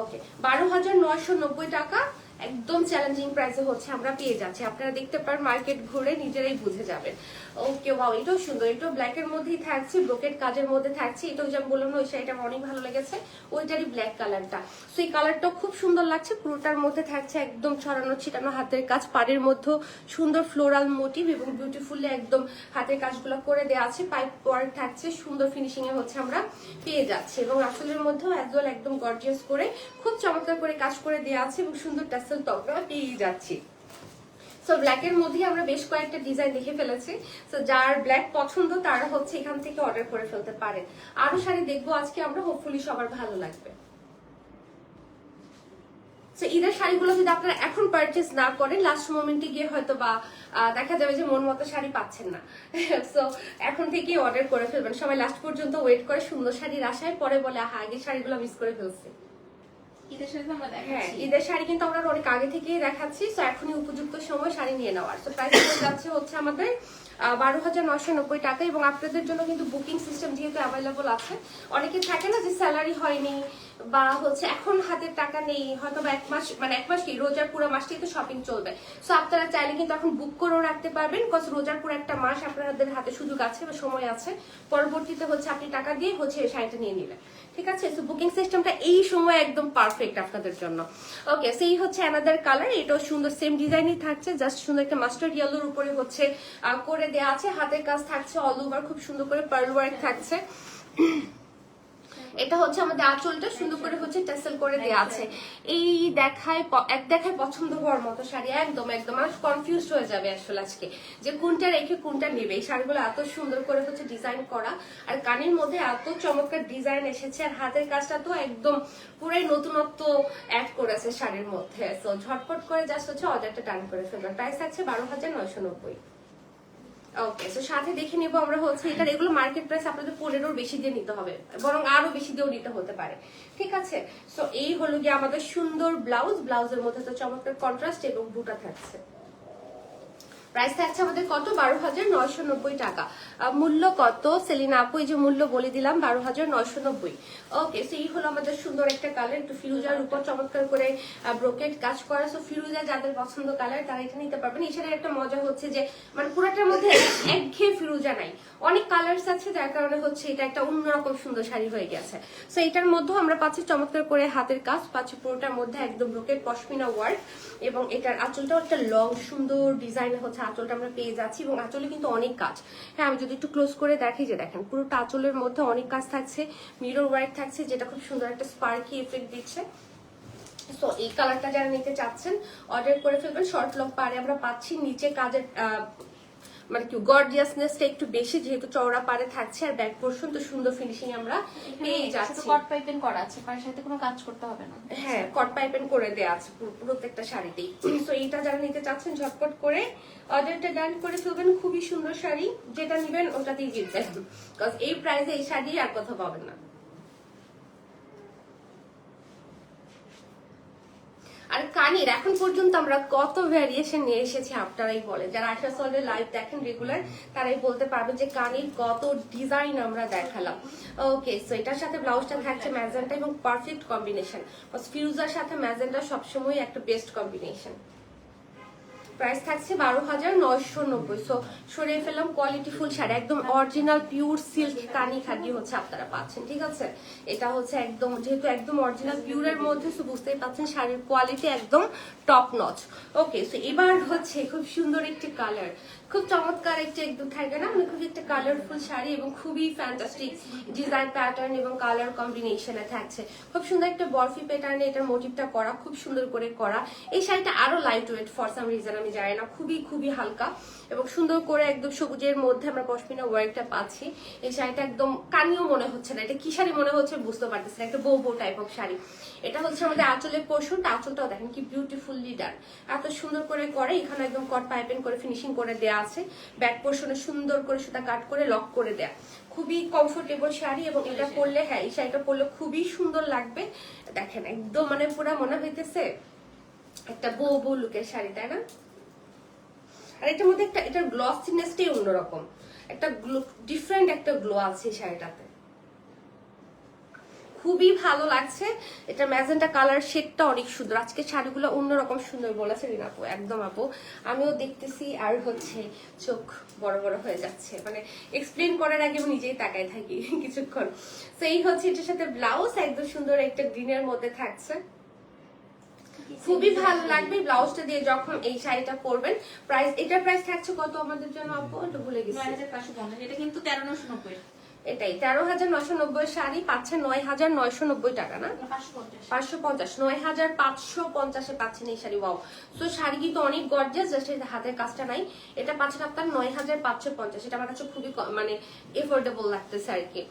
ওকে, 12,990 টাকা একদম চ্যালেঞ্জিং প্রাইসে হচ্ছে আমরা পেয়ে যাচ্ছি। আপনারা দেখতে পারেন, মার্কেট ঘুরে নিজেরাই বুঝে যাবেন। ওকে, ওয়াও, এটাও সুন্দর, এটাও ব্ল্যাক এর মধ্যেই থাকছে, ব্রোকেট কাজের মধ্যে থাকছে। এটাও যেমন বললাম না, ওই শাড়িটা আমার অনেক ভালো লেগেছে, ওইটারই ব্ল্যাক কালারটা। সো এই কালারটাও খুব সুন্দর লাগছে। পুরোটার মধ্যে থাকছে একদম ছড়ানো ছিটানো হাতের কাজ, পাড়ের মধ্যে সুন্দর ফ্লোরাল মোটিভ এবং বিউটিফুলি একদম হাতের কাজগুলো করে দেওয়া আছে, পাইপ ওয়ার্ক থাকছে, সুন্দর ফিনিশিং এ হচ্ছে আমরা পেয়ে যাচ্ছি এবং আসলের মধ্যেও একদম একদম গর্জিয়াস করে খুব চমৎকার করে কাজ করে দেওয়া আছে এবং সুন্দর টাসেল টপটা পেয়ে যাচ্ছি। সো ব্ল্যাক এর মধ্যে আমরা বেশ কয়েকটা ডিজাইন দেখে ফেলেছি। সো যার ব্ল্যাক পছন্দ তারা হচ্ছে এখান থেকে অর্ডার করে ফেলতে পারেন। আরো শাড়ি দেখবো আজকে আমরা, হোপফুলি সবার ভালো লাগবে। সো ঈদের শাড়িগুলো যদি আপনারা এখন পারচেজ না করেন, লাস্ট মোমেন্টে গিয়ে হয়তো বা দেখা যাবে যে মন মতো শাড়ি পাচ্ছেন না। সো এখন থেকেই অর্ডার করে ফেলবেন। সবাই লাস্ট পর্যন্ত ওয়েট করে সুন্দর শাড়ির আশায়, পরে বলে আহা আগের শাড়িগুলো মিস করে ফেলছি। ঈদের শাড়ি কিন্তু আমরা অনেক আগে থেকেই দেখাচ্ছি। সো এখনই উপযুক্ত সময় শাড়ি নিয়ে নেওয়ার। সো প্রাইস যাচ্ছে হচ্ছে আমাদের 12,990 টাকা এবং আপনাদের জন্য কিন্তু বুকিং সিস্টেম যেহেতু অ্যাভেলেবল আছে। অনেকে থাকে না যে স্যালারি হয়নি বা হচ্ছে এখন হাতের টাকা নেই, হয়তো বা এক মাস কি রোজার পুরো মাসটাই তো শপিং চলবে। সো আপনারা চাইলে কিন্তু এখন বুক করেও রাখতে পারবেন, বিকজ রোজার পুরো একটা মাস আপনাদের হাতে সুযোগ আছে বা সময় আছে। পরবর্তীতে হচ্ছে আপনি টাকা দিয়ে হচ্ছে এই শাড়িটা নিয়ে নিলেন, ঠিক আছে? সো বুকিং সিস্টেমটা এই সময় একদম পারফেক্ট আপনাদের জন্য। ওকে, সেই হচ্ছে অ্যানাদার কালার, এটাও সুন্দর সেম ডিজাইনই থাকছে, জাস্ট সুন্দর একটা মাস্টার্ড ইয়েলোর উপরে হচ্ছে করে দেওয়া আছে, হাতের কাজ থাকছে অল ওভার, খুব সুন্দর করে পার্ল ওয়ার্ক থাকছে। এটা হচ্ছে আমাদের আঁচলটা সুন্দর করে হচ্ছে টেসেল করে দেওয়া আছে। এই এক দেখায় পছন্দ হওয়ার মতো শাড়ি, একদম একদম আর কনফিউজড হয়ে যাবে আসলে আজকে যে কোনটা রেখে কোনটা নেবে। এই শাড়িগুলো এত সুন্দর করে হচ্ছে ডিজাইন করা, আর কানের মধ্যে এত চমৎকার ডিজাইন এসেছে, আর হাতের কাজটা তো একদম পুরাই নতুনত্ব অ্যাড করেছে শাড়ির মধ্যে। তো ঝটপট করে জাস্ট হচ্ছে অর্ডারটা ডান করে ফেলবেন। প্রাইস আছে 12,990। ওকে, সো সাথে দেখে নেবো আমরা হচ্ছে এটা, এগুলো মার্কেট প্রাইস আপনাদের 15 বেশি দিয়ে নিতে হবে, বরং আরো বেশি দিয়েও নিতে হতে পারে, ঠিক আছে? সো এই হলো গিয়ে আমাদের সুন্দর ব্লাউজের মধ্যে তো চমৎকার কন্ট্রাস্ট এবং বুটা থাকছে। প্রাইস থাকছে আমাদের কত? 12,990 টাকা। মূল্য কত সেলিনা আপু? এই যে মূল্য বলে দিলাম, 12,990। ওকে, সো এই হলো আমাদের সুন্দর একটা কালার, একটু ফিরোজার উপর চমৎকার করে ব্রোকেট কাজ করা। সো ফিরোজা যাদের পছন্দ কালার তারা এটা নিতে পারবেন। এই শাড়ির একটা মজা হচ্ছে যে মানে পুরাটার মধ্যে একঘেয়ে ফিরোজা নাই, অনেক কালার্স আছে, যার কারণে হচ্ছে এটা একটা অন্যরকম সুন্দর শাড়ি হয়ে গেছে। সো এটার মধ্যেও আমরা পাচ্ছি চমৎকার করে হাতের কাজ, পাচ্ছি পুরোটার মধ্যে একদম ব্রোকেট পশমিনা ওয়ার্ক এবং এটার আঁচলটাও একটা লং সুন্দর ডিজাইন হচ্ছে আঁচলটা আমরা পেয়ে যাচ্ছি এবং আঁচলে কিন্তু অনেক কাজ। হ্যাঁ, আমি যদি একটু ক্লোজ করে দেখি, যে দেখেন পুরোটা আঁচলের মধ্যে অনেক কাজ থাকছে, মিরর ওয়ার্ক থাকছে, যেটা খুব সুন্দর একটা স্পার্কি এফেক্ট দিচ্ছে। তো এই কালারটা যারা নিতে চাচ্ছেন অর্ডার করে ফেলবেন। শর্ট লং পাড়ে আমরা পাচ্ছি, নিচে কাজের মানে কি গর্জিয়াসনেসটা একটু বেশি, যেহেতু চওড়া পাড়ে থাকছে, আর ব্যাক পোরশন তো সুন্দর ফিনিশিং আমরা পেয়ে যাচ্ছি। কট পাইপিং করা আছে, পাড়ের সাথে কোনো কাজ করতে হবে না। হ্যাঁ, কট পাইপিং করে দেয়া আছে প্রত্যেকটা শাড়িতেই। তো এইটা যারা নিতে চাচ্ছেন ঝটপট করে অর্ডারটা ডান করে ফেলবেন। খুবই সুন্দর শাড়ি, যেটা নিবেন ওটাতেই জিতবেন, বিকজ এই প্রাইসে এই শাড়ি আর কোথাও পাবেন না। আর কানের এখন পর্যন্ত আমরা কত ভ্যারিয়েশন নিয়ে এসেছি আপনারাই বলেন, যারা আশা সলের লাইভ দেখেন রেগুলার তারাই বলতে পারবে যে কানের কত ডিজাইন আমরা দেখালাম। ওকে, সো এটার সাথে ব্লাউজটা থাকছে ম্যাজেন্টা এবং পারফেক্ট কম্বিনেশন, ফিরোজার সাথে ম্যাজেন্টা সবসময় একটা বেস্ট কম্বিনেশন। প্রাইস থাকছে 12,990। সো সরিয়ে ফেললাম কোয়ালিটি ফুল শাড়ি, একদম অরিজিনাল পিওর সিল্ক কানি খাদি হচ্ছে আপনারা পাচ্ছেন, ঠিক আছে? এটা হচ্ছে একদম, যেহেতু একদম অরিজিনাল পিওরের মধ্যে, সো বুঝতেই পাচ্ছেন শাড়ির কোয়ালিটি একদম টপ নচ। ওকে, সো এবার হচ্ছে খুব সুন্দর একটি কালার, খুব চমৎকার একটা একদম থাকে না, মানে খুবই একটা কালারফুল শাড়ি এবং খুবই ফ্যান্টাস্টিক ডিজাইন প্যাটার্ন এবং কালার কম্বিনেশনে থাকছে। খুব সুন্দর একটা বরফি প্যাটার্নে এটার মোটিভটা করা, খুব সুন্দর করে করা। এই শাড়িটা আরো light weight for some reason, আমি জানি না, খুবই খুবই হালকা এবং সুন্দর করে একদম সবুজের মধ্যে আমরা পশমিনা ওয়ার্কটা পাচ্ছি। এই শাড়িটা একদম কানিও মনে হচ্ছে না, এটা কি শাড়ি মনে হচ্ছে বুঝতে পারতেছি না, একটা বউ বউ টাইপ অফ শাড়ি। এটা হচ্ছে আমাদের আঁচলের পোর্শনটা, আঁচলটাও দেখেন কি বিউটিফুলি ডান, এত সুন্দর করে করে। এখানে একদম কট পাইপিং করে ফিনিশিং করে দেয়া আছে, ব্যাক পোর্শনে সুন্দর করে সুতা কাট করে লক করে দেয়া, খুবই কমফোর্টেবল শাড়ি। এবং এটা পরলে, হ্যাঁ এই শাড়িটা পরলে খুবই সুন্দর লাগবে। দেখেন একদম মানে পুরা মনে হইতেছে একটা বউ বউ লুকের শাড়ি, তাই না? আর এটার মধ্যে একটা এটার গ্লসিনেসটাই অন্যরকম, একটা ডিফারেন্ট একটা গ্লো আছে এই শাড়িটাতে, খুবই ভালো লাগছে। এটা ম্যাজেন্টা কালার শেডটা অনেক সুন্দর। আজকে শাড়িগুলো অন্যরকম সুন্দর বলেছে রিনা আপু, একদম আপু আমিও দেখতেছি আর হচ্ছে চোখ বড় বড় হয়ে যাচ্ছে, মানে এক্সপ্লেন করার আগে আমি নিজেই তাকায় থাকি কিছুক্ষণ। তো এই হচ্ছে এটার সাথে ব্লাউজ একদম সুন্দর একটা গ্রিনের মধ্যে থাকছে, খুবই ভালো লাগবে ব্লাউজটা দিয়ে যখন এই শাড়িটা পরবেন। প্রাইস, এটার প্রাইস থাকছে কত আমাদের জন্য আপু, এটা ভুলে গেছি। 9550, এটা কিন্তু 1390। এটাই 13,990 শাড়ি পাচ্ছে 9,990 টাকা না, 550, 9,550 পাচ্ছেন এই শাড়ি। ওয়াও, তো শাড়ি কিন্তু অনেক গর্জিয়াস, জাস্ট হাতের কাজটা নাই। এটা পাচ্ছেন আপনার 9,550, এটা আমার কাছে খুবই মানে এফোর্ডেবল লাগতেছে আর কি।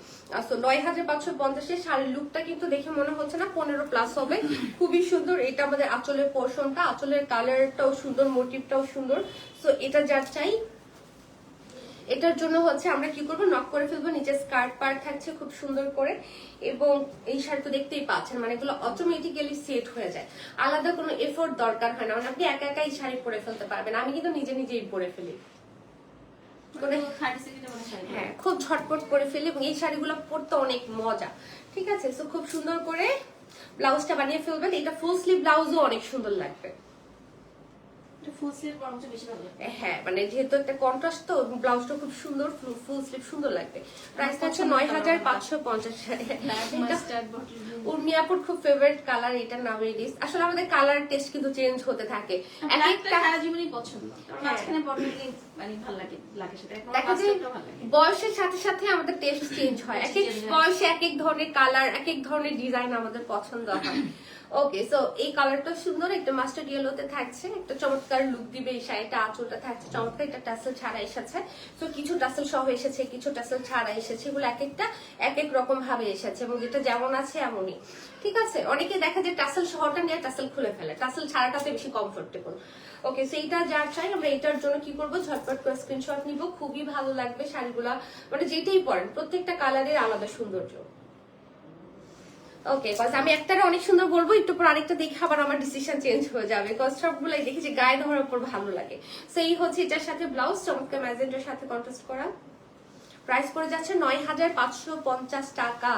তো 9,550 এর শাড়ির লুকটা কিন্তু দেখে মনে হচ্ছে না 15 প্লাস হবে, খুবই সুন্দর। এটা আমাদের আঁচলের পোর্শনটা, আঁচলের কালারটাও সুন্দর, মোটিভটাও সুন্দর। তো এটা যার চাই এটার জন্য হচ্ছে আমরা কি করবো, নক করে ফেলবো। নিচে স্কার্ট পার্ট থাকছে খুব সুন্দর করে, এবং এই শাড়ি তো দেখতেই পাচ্ছেন মানে এগুলো অটোমেটিক্যালি সেট হয়ে যায়, আলাদা কোনো এফোর্ট দরকার হয় না, মানে আপনি একা একা এই শাড়ি পরে ফেলতে পারবেন। আমি কিন্তু নিজে নিজেই পরে ফেলি, হ্যাঁ খুব ঝটপট করে ফেলি, এবং এই শাড়িগুলো পরতে অনেক মজা। ঠিক আছে, তো খুব সুন্দর করে ব্লাউজটা বানিয়ে ফেলবেন। এটা ফুল স্লিভ ব্লাউজও অনেক সুন্দর লাগবে। হ্যাঁ মানে যেহেতু একটা কন্ট্রাস্ট তো ব্লাউজটা খুব সুন্দর, ফুল স্লিভ সুন্দর লাগবে। প্রাইসটা হচ্ছে 9,550। উর্মিয়াপুর খুব ফেভারিট কালার, এটার নাম রিলিজ। আসলে আমাদের কালার টেস্ট কিন্তু চেঞ্জ হতে থাকে, বয়সের সাথে সাথে আমাদের টেস্ট চেঞ্জ হয়, এক এক বয়সে এক এক ধরনের কালার, এক এক ধরনের ডিজাইন আমাদের পছন্দ হয়। ওকে, সো এই কালারটা সুন্দর, একটা মাস্টার্ড ইয়েলোতে থাকছে, একটা চমৎকার লুক দিবে এই শাড়িটা। আঁচলটা থাকছে চমৎকার, এটা টাসেল ছাড়া এসেছে। তো কিছু টাসেল সহ এসেছে, কিছু টাসেল ছাড়া এসেছে, এগুলো এক একটা এক এক রকম ভাবে এসেছে, এবং যেটা যেমন আছে এমনই। ঠিক আছে, অনেকে দেখা যায় টাসেল সহটা নিয়ে টাসেল খুলে ফেলে, টাসেল ছাড়াটাতে বেশি কমফোর্টেবল। ওকে, সেইটা যার চাই আমরা এটার জন্য কি করবো, ঝটপট করে স্ক্রিনশট নিব। খুবই ভালো লাগবে শাড়িগুলা, মানে যেটাই পরেন প্রত্যেকটা কালারের আলাদা সৌন্দর্য। ওকে, কজ আমি একটারে অনেক সুন্দর বলবো, একটু পর আরেকটা দেখে আবার আমার ডিসিশন চেঞ্জ হয়ে যাবে, কজ সবগুলাই দেখি যে গায়ে ধরার উপর ভালো লাগে। সো এই হচ্ছে এটার সাথে ব্লাউজ, চমৎকার ম্যাজেন্টার সাথে কন্ট্রাস্ট করা। প্রাইস পড়ে যাচ্ছে 9,550 টাকা।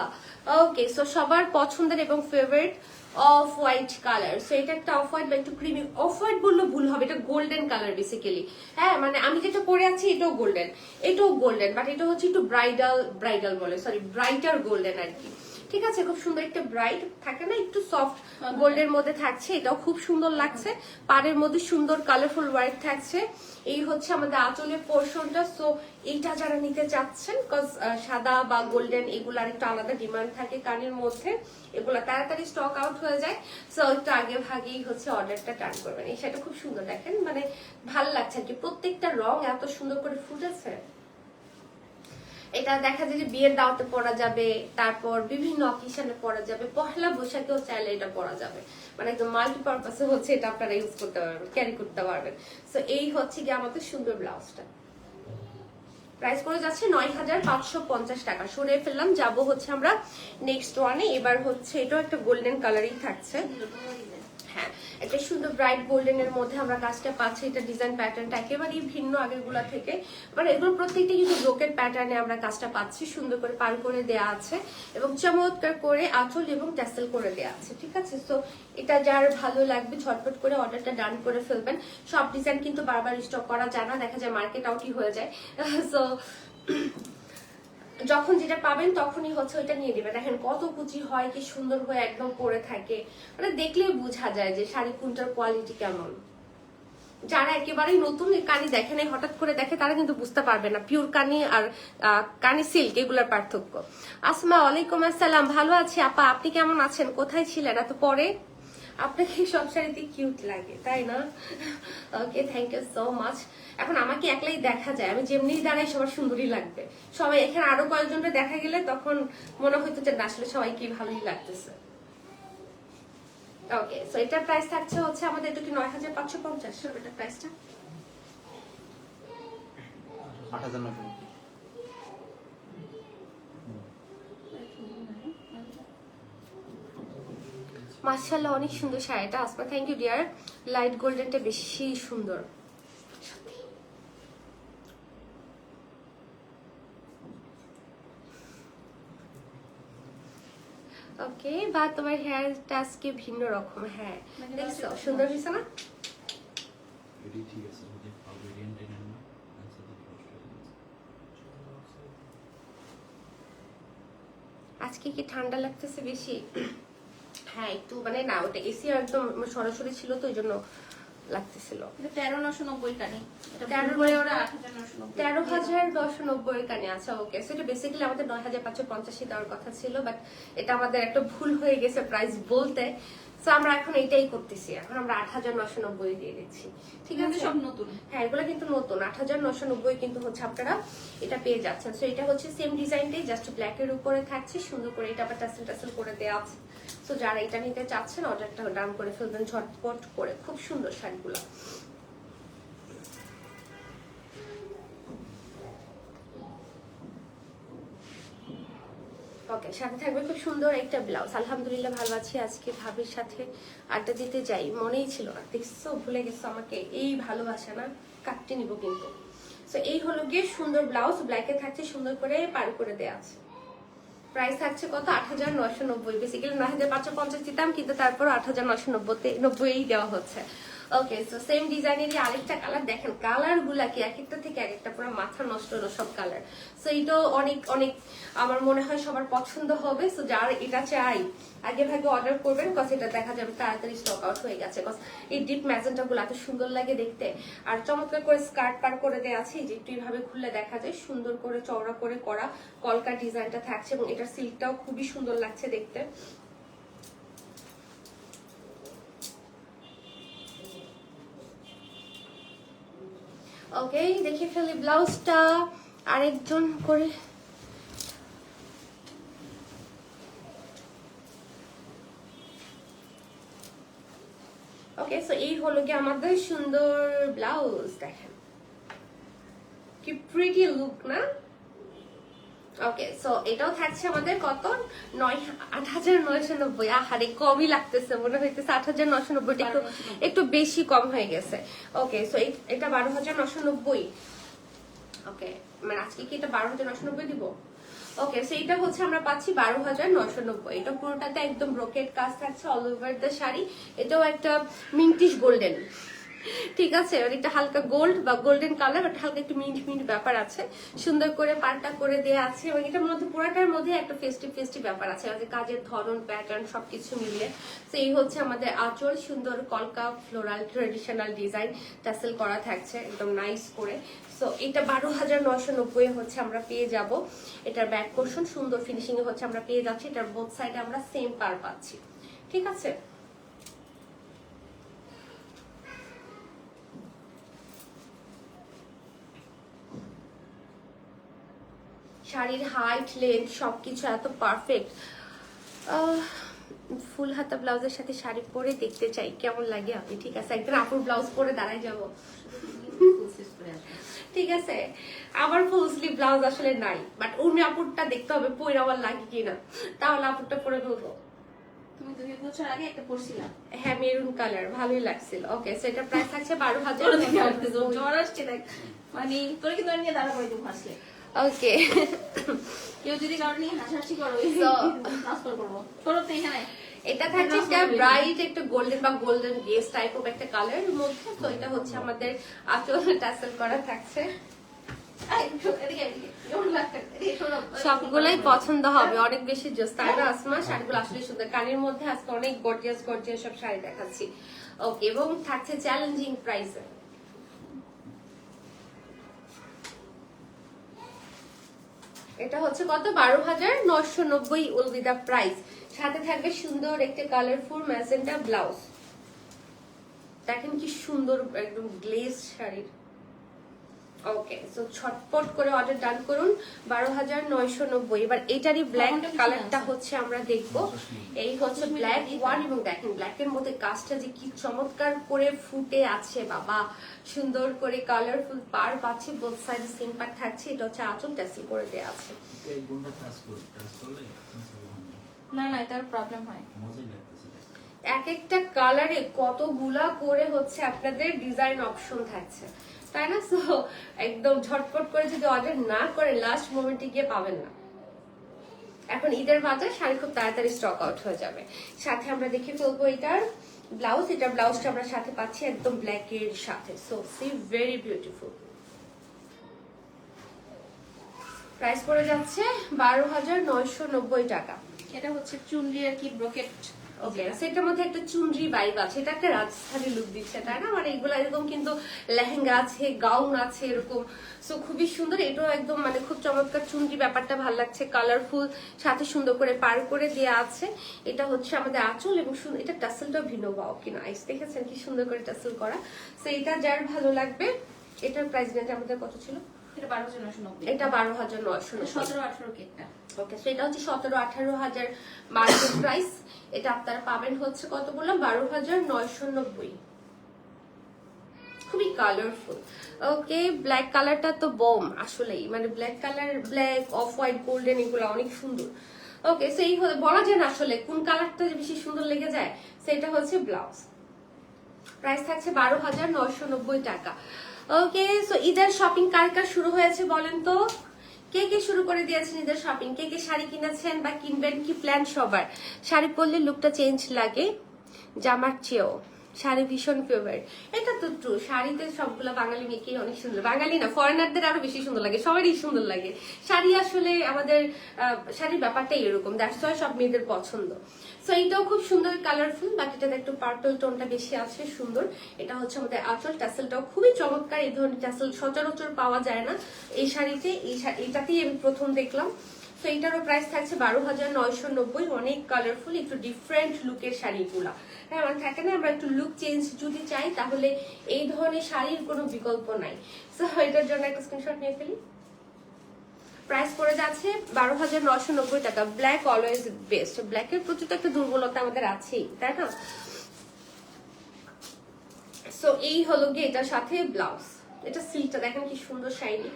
ওকে, সো সবার পছন্দের এবং favourite off white colour. So এটা একটা অফ হোয়াইট বা একটু ক্রিমি, অফ হোয়াইট বললে ভুল হবে, এটা গোল্ডেন কালার বেসিক্যালি। হ্যাঁ মানে আমি যেটা পরে আছি এটাও গোল্ডেন, এটাও গোল্ডেন, বাট এটা হচ্ছে একটু ব্রাইডাল বলে, সরি ব্রাইটার গোল্ডেন আর কি। ঠিক আছে, খুব সুন্দর একটা ব্রাইট থাকে না, একটু সফট গোল্ডের মধ্যে থাকছে, এটাও খুব সুন্দর লাগছে। পাড়ের মধ্যে সুন্দর কালারফুল ওয়ার্ক থাকছে। এই হচ্ছে আমাদের আঁচলের পোর্শনটা। সো এইটা যারা নিতে চাচ্ছেন, কজ সাদা বা গোল্ডেন এগুলার একটু আলাদা ডিমান্ড থাকে কানের মধ্যে, এগুলা তাড়াতাড়ি স্টক আউট হয়ে যায়। সো একটু আগে ভাগেই হচ্ছে অর্ডারটা টান করবেন। এই শাড়িটা খুব সুন্দর, দেখেন মানে ভালো লাগছে আর কি, প্রত্যেকটা রং এত সুন্দর করে ফুটেছে। এটা দেখা যায় যে বিয়ের দাওয়াতে পরা যাবে, তারপর বিভিন্ন অকেশনে পরা যাবে, পহেলা বৈশাখেও চাইলে এটা পরা যাবে, মানে একদম মাল্টিপারপাসে হচ্ছে এটা আপনারা ইউজ করতে পারবেন, ক্যারি করতে পারবেন। সো এই হচ্ছে কি আমাদের সুন্দর ব্লাউজটা। প্রাইস পড়ে যাচ্ছে 9,550 টাকা। সরে ফেললাম, যাব হচ্ছে আমরা নেক্সট ওয়ানে। এবার হচ্ছে এটাও একটা গোল্ডেন কালারই থাকছে, হ্যাঁ একটা সুন্দর ব্রাইট গোল্ডেন এর মধ্যে আমরা কাজটা পাচ্ছি। এটা ডিজাইন প্যাটার্নটা একেবারেই ভিন্ন আগেরগুলা থেকে, মানে এগুলো প্রত্যেকটা কিন্তু ব্রোকেট প্যাটার্নে আমরা কাজটা পাচ্ছি, সুন্দর করে পার করে দেয়া আছে এবং চমৎকার করে আঁচল এবং ট্যাসেল করে দেয়া আছে। ঠিক আছে, সো এটা যার ভালো লাগবে ঝটপট করে অর্ডারটা ডান করে ফেলবেন। সব ডিজাইন কিন্তু বারবার স্টক করা যায় না, দেখা যায় মার্কেট আউটই হয়ে যায়। সো যখন যেটা পাবেন তখনই হচ্ছে ওইটা নিয়ে দিবে। দেখেন কত কুচি হয়, কি সুন্দর হয়ে একদম পরে থাকে, মানে দেখলেই বোঝা যায় যে শাড়ি কোনটার কোয়ালিটি কেমন। যারা একেবারেই নতুন কানি দেখে নাই, হঠাৎ করে দেখে, তারা কিন্তু বুঝতে পারবে না পিওর কানি আর কানি সিল্ক এগুলোর পার্থক্য। আসমা, ওয়ালাইকুম আসসালাম, ভালো আছি আপা, আপনি কেমন আছেন? কোথায় ছিলেন এত পরে? আপনাকে সব শাড়িতে কিউট লাগে তাই না? ওকে, থ্যাংক ইউ সো মাচ। এখন আমাকে একলাই দেখা যায়, আমি যেমনি দাঁড়াই সবার সুন্দরী লাগবে। সবাই এখানে আরো কয়েকজনকে দেখা গেলে তখন মনে হইতো যে না, আসলে সবাই কি ভালোই লাগতেছে। ওকে, সো এটার প্রাইস থাকছে হচ্ছে আমাদের, এটা কি 9550 এটা প্রাইসটা? 8900। মাশাআল্লাহ, অনেক সুন্দর শাড়িটা Asma, thank you dear. Light গোল্ডেনটা বেশি সুন্দর। ওকে, বা তোমার হেয়ারটা আজকে ভিন্ন রকম। হ্যাঁ, দেখছো সুন্দর হয়েছে না? এটি ঠিক আছে, ওই যে ভেরিয়েন্ট এর নাম আনসার দিতে কষ্ট হয়ে আজকে কি ঠান্ডা লাগতেছে বেশি? হ্যাঁ একটু, মানে না ওটা এসি একদম সরাসরি ছিল তো ওই জন্য লাগতেছিল। 13,990 কানি, এটা 13 করে ওরা 8,990, 13,990 কানে। আচ্ছা ওকে, সেটা বেসিক্যালি আমাদের 9,585 দেওয়ার কথা ছিল, বাট এটা আমাদের একটা ভুল হয়ে গেছে প্রাইস বলতে। সো আমরা এখন এটাই করতেছি, এখন আমরা 8,990 দিয়ে দিচ্ছি। ঠিক আছে, সব নতুন। হ্যাঁ এগুলো কিন্তু নতুন। 8,990 কিন্তু হচ্ছে আপনারা এটা পেয়ে যাচ্ছেন। সো এটা হচ্ছে সেম ডিজাইনটাই, জাস্ট ব্ল্যাক এর উপরে থাকছে সুন্দর করে, এটা আবার টাসেল টাসেল করে দেওয়া আছে। সো যারা এটা নিতে চাচ্ছেন অর্ডারটা ডান করে ফেলবেন ঝটপট করে। খুব সুন্দর শাড়িগুলো। ওকে, সাথে থাকবে খুব সুন্দর একটা ব্লাউজ। আলহামদুলিল্লাহ ভালো আছি। আজকে ভাবির সাথে আড্ডা দিতে যাই, মনেই ছিল না। দেখছো, ভুলে গেছো আমাকে। এই ভালোবাসা না, কাটতে নিব কিন্তু। সো এই হলো গিয়ে সুন্দর ব্লাউজ, ব্ল্যাকে থাকছে সুন্দর করে পার করে দেওয়া আছে। প্রাইস থাকছে কত? 8,990। বেসিক্যালি 9,550 দিতাম, কিন্তু তারপর 8,990 দেওয়া হচ্ছে। ওকে, সো সেম ডিজাইনেরই আরেকটা কালার দেখেন, কালার গুলা কি এক একটা থেকে এক একটা পুরো মাথা নষ্ট হলো সব কালার। সো এটাও অনেক অনেক আমার মনে হয় সবার পছন্দ হবে। সো যার এটা চাই আগে ভাগে অর্ডার করবেন, কজ এটা দেখা যাবে তাড়াতাড়ি স্টক আউট হয়ে গেছে। কজ এই ডিপ ম্যাজেন্টা গুলো এত সুন্দর লাগে দেখতে, আর চমৎকার করে স্কার্ট পার করে দেওয়া আছে, যে একটু এইভাবে খুললে দেখা যায় সুন্দর করে চওড়া করে করা কলকা ডিজাইনটা থাকছে, এবং এটার সিল্কটাও খুবই সুন্দর লাগছে দেখতে। ওকে, দেখে ফেলি ব্লাউজটা আরেকজন করে। ওকে, সো এই হলো কি আমাদের সুন্দর ব্লাউজ। দেখেন কি প্রিটি লুক না? ওকে, সো এটাও থাকছে আমাদের কত? 8,990। আহারে কমই লাগতেছে, মনে হইতেছে 8,990 একটু বেশি কম হয়ে গেছে। ওকে, সো এটা 12,990। ওকে, মানে আজকে কি এটা 12,990 দিব? ওকে, সো এটা হচ্ছে আমরা পাচ্ছি 12,990। এটা পুরোটাতে একদম ব্রোকেড কাজ থাকছে অল ওভার দ্য শাড়ি। এটাও একটা মিন্টিশ গোল্ডেন, ঠিক আছে, একটা হালকা গোল্ড বা গোল্ডেন কালার, বাট হালকা একটু মিন্ট মিন্ট ব্যাপার আছে। সুন্দর করে পাড়টা করে দেওয়া আছে, এবং এটার মধ্যে পুরোটার মধ্যে একটা ফেস্টিভ ফেস্টিভ ব্যাপার আছে, কাজের ধরন প্যাটার্ন সবকিছু মিলিয়ে। তো এই হচ্ছে আমাদের আঁচল, সুন্দর কলকা ফ্লোরাল ট্রেডিশনাল ডিজাইন টাসেল করা থাকছে একদম নাইস করে। সো এটা 12,990 হচ্ছে আমরা পেয়ে যাব। এটার ব্যাক পোর্শন সুন্দর ফিনিশিং এ হচ্ছে আমরা পেয়ে যাচ্ছি। এটার বোথ সাইডে আমরা সেম পার পাচ্ছি, ঠিক আছে। শাড়ির হাইট লেন্থ সবকিছু এত পারফেক্ট। ফুল হাতা ব্লাউজের সাথে শাড়ি পরে দেখতে চাই কেমন লাগে আপনি। ঠিক আছে, একদিন আপুর ব্লাউজ পরে দাঁড়াই যাব। ঠিক আছে, আমার ফুল স্লিভ ব্লাউজ আসলে নাই, বাট উর্মি আপুরটা দেখতে হবে পরে আমার লাগে কিনা, তাহলে আপুরটা পরে বলবো। তুমি 2 বছর আগে একটা পরছিলা, হ্যাঁ মেরুন কালার, ভালোই লাগছিল। ওকে, সো এটা প্রাইস থাকছে 12,000। জ্বর আসছে দেখ, মানে তোর কি তোর নিয়ে দাঁড়া করে তুমি হাসলে। ওকে, কেউ যদি কারো নিয়ে হাসাহাসি করো ট্রান্সফার করবো তোর তো এখানে। এটা থাকছে একটা ব্রাইট একটা গোল্ডেন বা গোল্ডেন গেস টাইপ অফ একটা কালারের মধ্যে। তো এটা হচ্ছে আমাদের আঁচল টাসেল করা থাকছে। সবগুলাই পছন্দ হবে, অনেক বেশি জোস, তাই না আসমা? শাড়িগুলো আসলে সুন্দর, কানের মধ্যে আজকে অনেক গর্জিয়াস গর্জিয়াস সব শাড়ি দেখাচ্ছি। ওকে, এবং থাকছে চ্যালেঞ্জিং প্রাইসে। এটা হচ্ছে কত 12,990 উইল বি দা প্রাইস। সাথে থাকবে সুন্দর একটা কালারফুল ম্যাজেন্টা ব্লাউজ। দেখেন কি সুন্দর একদম গ্লেজ শাড়ির। ওকে, সো ছটপট করে অর্ডার ডান করুন 12,990। এবার এটারই ব্ল্যাক কালারটা হচ্ছে আমরা দেখব। এই হচ্ছে ব্ল্যাক ওয়ান, এবং দেখেন ব্ল্যাকের মধ্যে কাজটা যে কি চমৎকার করে ফুটে আছে বাবা, সুন্দর করে কালারফুল পার পাচ্ছে, বোথ সাইড সেম পার থাকছে। এটা হচ্ছে আঁচল টেসেল করে দেওয়া আছে। এই গুণটা কাজ করলে না না, এটার প্রবলেম হয়। মজাই লাগতেছে। এক একটা কালারে কতগুলা করে হচ্ছে আপনাদের ডিজাইন অপশন থাকছে, তাই না? সো একদম ঝটপট করে যদি অর্ডার না করে লাস্ট মোমেন্টে গিয়ে পাবেন না। এখন ঈদের বাজার শাড়ি খুব তাড়াতাড়ি স্টক আউট হয়ে যাবে। সাথে আমরা দেখে ফেলবো এটার ব্লাউজ। এটার ব্লাউজটা আমরা সাথে পাচ্ছি একদম ব্ল্যাক এর সাথে। So see very beautiful. Price পড়ে যাচ্ছে 12,990 টাকা। এটা হচ্ছে চুনরি আর কি ব্রোকেট। ওকে, সেটার মধ্যে একটা চুনরি ভাইব আছে, এটা একটা রাজস্থানী লুক দিচ্ছে, তাই না? মানে এগুলো এরকম কিন্তু লেহেঙ্গা আছে, গাউন আছে এরকম। সো খুবই সুন্দর, এটাও একদম মানে খুব চমৎকার চুনরি, ব্যাপারটা ভালো লাগছে, কালারফুল, সাথে সুন্দর করে পার করে দেওয়া আছে। এটা হচ্ছে আমাদের আঁচল, এবং এটা টাসেলটাও ভিন্ন, বাও কি নাইস, দেখেছেন কি সুন্দর করে টাসেল করা। সো এটা যার ভালো লাগবে। এটার প্রাইস রেঞ্জ আমাদের কত ছিল? এটা 12,990। এটা 12,990। 17-18 কেকটা। ওকে, সো এটা হচ্ছে 17-18 হাজার মার্কেট প্রাইস। এটা আপনারা পাবেন হচ্ছে কত বললাম 12,990। খুবই কালারফুল। ওকে, ব্ল্যাক কালারটা তো বম আসলেই, মানে black colour, black off white golden, এগুলো অনেক সুন্দর। ওকে, সো এই বলা যায় না আসলে কোন কালারটা বেশি সুন্দর লেগে যায়। সেটা হচ্ছে ব্লাউজ। প্রাইস থাকছে 12,990 টাকা। ওকে, সো ঈদের শপিং কার কার শুরু হয়েছে বলেন তো? কে কে শুরু করে দিয়েছেন ঈদের শপিং? কে কে শাড়ি কিনেছেন বা কিনবেন? কি প্ল্যান সবার? শাড়ি পরলে লুকটা চেঞ্জ লাগে জামার চেয়েও। শাড়ি ভীষণ ফেভারিট, এটা তো ট্রু। শাড়িতে সবগুলো বাঙালি মেয়েকেই অনেক সুন্দর, বাঙালি না ফরেনারদের আরো বেশি সুন্দর লাগে, সবারই সুন্দর লাগে শাড়ি। আসলে আমাদের শাড়ির ব্যাপারটাই এরকম, দ্যাটস ওয়াই সব মেয়েদের পছন্দ। সো এইটাও খুব সুন্দর কালারফুল, বাট এটাতে একটু পার্পল টোনটা বেশি আছে, সুন্দর। এটা হচ্ছে আমাদের আঁচল, টাসেলটাও খুবই চমৎকার। এই ধরনের টাসেল সচরাচর পাওয়া যায় না এই শাড়িতে, এটাতেই আমি প্রথম দেখলাম। তো এইটারও প্রাইস থাকছে 12,990। অনেক কালারফুল, একটু ডিফারেন্ট লুকের শাড়িগুলা। হ্যাঁ, আমার থাকে না, আমরা একটু লুক চেঞ্জ যদি চাই তাহলে এই ধরনের শাড়ির কোনো বিকল্প নাই। সো এটার জন্য একটা স্ক্রিনশট নিয়ে ফেলি। প্রাইস পড়ে যাচ্ছে 12,990 টাকা। ব্ল্যাক অলওয়েজ বেস্ট, ব্ল্যাকের প্রতি তো একটা দুর্বলতা আমাদের আছেই, তাই না? সো এই হলো গিয়ে এটার সাথে ব্লাউজ। এটা সিল্কটা দেখেন কি সুন্দর শাইনি।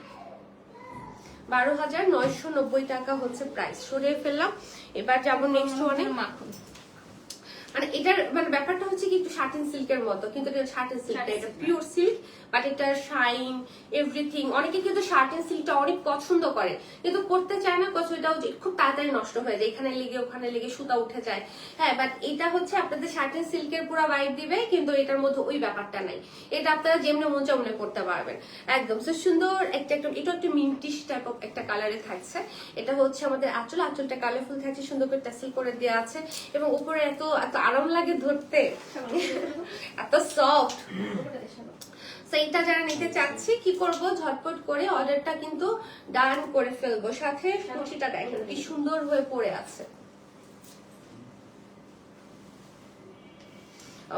12,990 টাকা হচ্ছে প্রাইস। সরিয়ে ফেললাম। এবার যাবো নেক্সট ওয়ানে। মাখন, মানে এটার মানে ব্যাপারটা হচ্ছে কি একটু শাটিন সিল্কের মতো, কিন্তু এটা শাটিন সিল্ক, এটা পিওর সিল্ক, বাট এটার শাইন এভরিথিং। অনেকে কিন্তু শাটিন সিল্কটা অনেক পছন্দ করে, কিন্তু করতে চায় না, কজ এটাও খুব তাড়াতাড়ি নষ্ট হয়ে যায়, এখানে লেগে ওখানে লেগে সুতা উঠে যায়। হ্যাঁ, বাট এটা হচ্ছে আপনাদের শাটিন সিল্কের পুরো ভাইব দিবে, কিন্তু এটার মধ্যে ওই ব্যাপারটা নাই। এটা আপনারা যেমনি মন চায় করতে পারবেন একদম। সো সুন্দর একটা এটা একটা মিন্টিশ টাইপ অফ একটা কালারে থাকছে। এটা হচ্ছে আমাদের আঁচল, আঁচলটা কালারফুল থাকছে, সুন্দর করে টাসেল করে দেওয়া আছে, এবং উপরে এত এত আরাম লাগে ধরতে, এত সফট। সেইটা যারা নিতে চাচ্ছি কি করব, ঝটপট করে অর্ডারটা কিন্তু ডান করে ফেলবো। সাথে কুচিটা দেখেন কি সুন্দর হয়ে পড়ে আছে।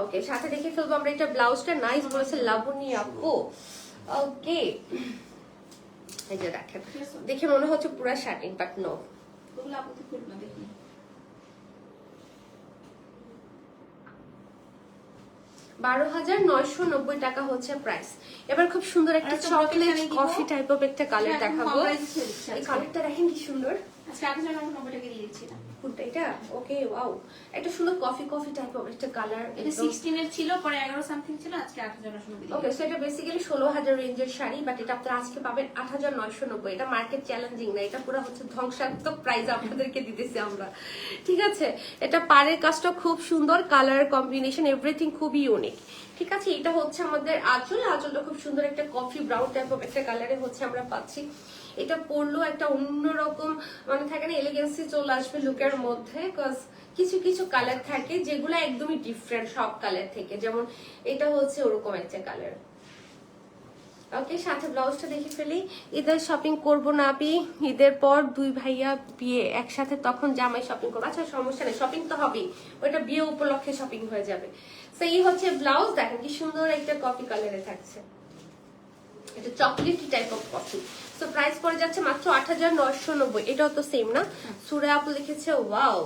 ওকে, সাথে দেখে ফেলবো আমরা এটা ব্লাউজটা নাইস বলেছে লাবণী আপু। ওকে, এই যে দেখেন, দেখে মনে হচ্ছে পুরো শাটিং, বাট নো। ওগুলো আপনি খুলনা দেখুন। 12,990 টাকা হচ্ছে প্রাইস। এবার খুব সুন্দর একটা চকলেট কফি টাইপ অফ একটা কালার দেখাবো। এই কালারটা দেখেন কি সুন্দর। আজকে 8,990 টাকা দিয়ে দিচ্ছি না। কোনটা এটা? ওকে, ওয়াও, একটা সুন্দর কফি কফি টাইপ অফ একটা কালার। এটা 16 এর ছিল, পরে 11 সামথিং ছিল, আজকে 8,990। ওকে, সো এটা বেসিক্যালি 16,000 রেঞ্জের শাড়ি, বাট এটা আপনারা আজকে পাবেন 8,990। এটা মার্কেট চ্যালেঞ্জিং না, এটা পুরো হচ্ছে ধ্বংসাত্মক প্রাইস আপনাদেরকে দিতেছি আমরা, ঠিক আছে? এটা পাড়ের কাজটা খুব সুন্দর, কালার কম্বিনেশন এভরিথিং খুবই ইউনিক, ঠিক আছে? এটা হচ্ছে আমাদের আঁচল, আঁচলটা খুব সুন্দর একটা কফি ব্রাউন টাইপ অফ একটা কালারে হচ্ছে আমরা পাচ্ছি। এটা পরলেও একটা অন্যরকম মানে থাকে না, এলিগেন্সি চলে আসবে লুকের মধ্যে। কজ কিছু কিছু কালার থাকে যেগুলো একদমই ডিফারেন্ট সব কালার থেকে, যেমন এটা হচ্ছে ওরকম একটা কালার। ওকে, সাথে ব্লাউজটা দেখে ফেলি। ঈদের শপিং করবো না আপি, ঈদের পর দুই ভাইয়া বিয়ে একসাথে, তখন জামাই শপিং করবো। আচ্ছা সমস্যা নেই, শপিং তো হবেই, ওইটা বিয়ে উপলক্ষে শপিং হয়ে যাবে। তো এই হচ্ছে ব্লাউজ, দেখেন কি সুন্দর একটা কপি কালারে থাকছে, এটা চকলেট টাইপ অফ কফি। তো প্রাইস পড়ে যাচ্ছে মাত্র ৮৯৯০। এটাও তো সেম না, সুরে আপু লিখেছে ওয়াও।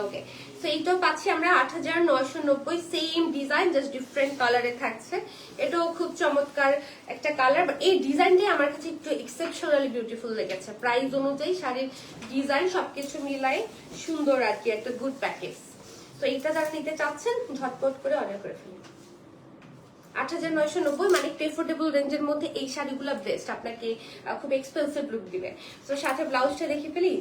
ওকে, তো এইটাও পাচ্ছি আমরা ৮৯৯০, সেম ডিজাইন জাস্ট ডিফারেন্ট কালারে থাকছে। এটাও খুব চমৎকার একটা কালার, বাট এই ডিজাইনটাই আমার কাছে একটু এক্সেপশনালি বিউটিফুল লেগেছে। প্রাইস অনুযায়ী শাড়ির ডিজাইন সবকিছু মিলাই সুন্দর আর কি, একটা গুড প্যাকেজ। তো এইটা যারা নিতে চাচ্ছেন ঝটপট করে অর্ডার করে ফেলুন। ৮৯৯০ মানে একটু এফোর্ডেবল রেঞ্জের মধ্যে এই শাড়িগুলো বেস্ট, আপনাকে খুব এক্সপেন্সিভ লুক দিবে। তো সাথে ব্লাউজটা দেখে ফেলি,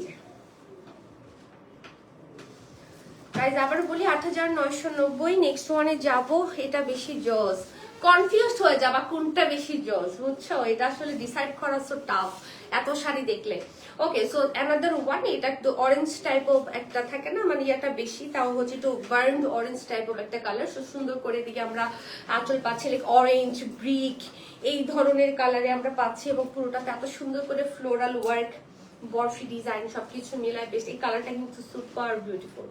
গাইজ আবার বলি ৮৯৯০। নেক্সট ওয়ানে যাব, এটা বেশি জজ, কনফিউজড হয়ে যাবা কোনটা বেশি জজ, বুঝছো? এটা আসলে ডিসাইড করা সো টাফ এত শাড়ি দেখলে। ওকে, সো অ্যানাদার ওয়ান, এটা একটু অরেঞ্জ টাইপ অফ একটা থাকে না, মানে এটা বেশি, তাও হচ্ছে একটু বার্ন অরেঞ্জ টাইপ অফ একটা কালার। সো সুন্দর করে দিকে আমরা আঁচল পাচ্ছি লাইক অরেঞ্জ ব্রিক এই ধরনের কালারে আমরা পাচ্ছি, এবং পুরোটাতে এত সুন্দর করে ফ্লোরাল ওয়ার্ক, বরফি ডিজাইন সবকিছু মিলায় বেশ। এই কালারটা কিন্তু সুপার বিউটিফুল।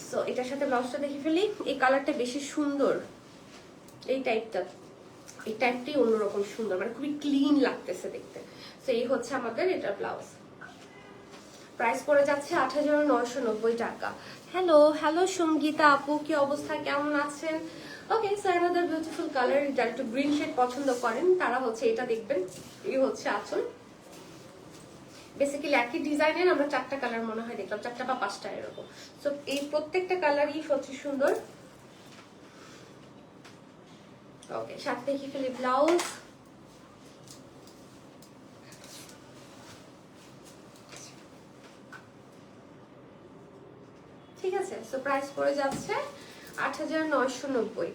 সো এটার সাথে ব্লাউজটা দেখে ফেলি, এই কালারটা বেশি সুন্দর, এই টাইপটা, এই টাইপটাই অন্যরকম সুন্দর, মানে খুবই ক্লিন লাগতেছে দেখতে। তো এই হচ্ছে আমাদের এটা ব্লাউজ, প্রাইস পড়ে যাচ্ছে ৮৯৯০ টাকা। হ্যালো হ্যালো সঙ্গীতা আপু, কি অবস্থা, কেমন আছেন? ওকে, সো অ্যানাদার বিউটিফুল কালার, যারা একটু গ্রিন শেড পছন্দ করেন তারা হচ্ছে এটা দেখবেন। এই হচ্ছে আঁচল, বেসিক্যালি একই ডিজাইনের আমরা 4টা কালার মনে হয় দেখলাম, 4টা বা 5টা এরকম। সো এই প্রত্যেকটা কালারই হচ্ছে সুন্দর। ওকে, সাথে দেখি ফেলি ব্লাউজ। ঠিক আছে, সো প্রাইস পড়ে যাচ্ছে ৮৯৯০।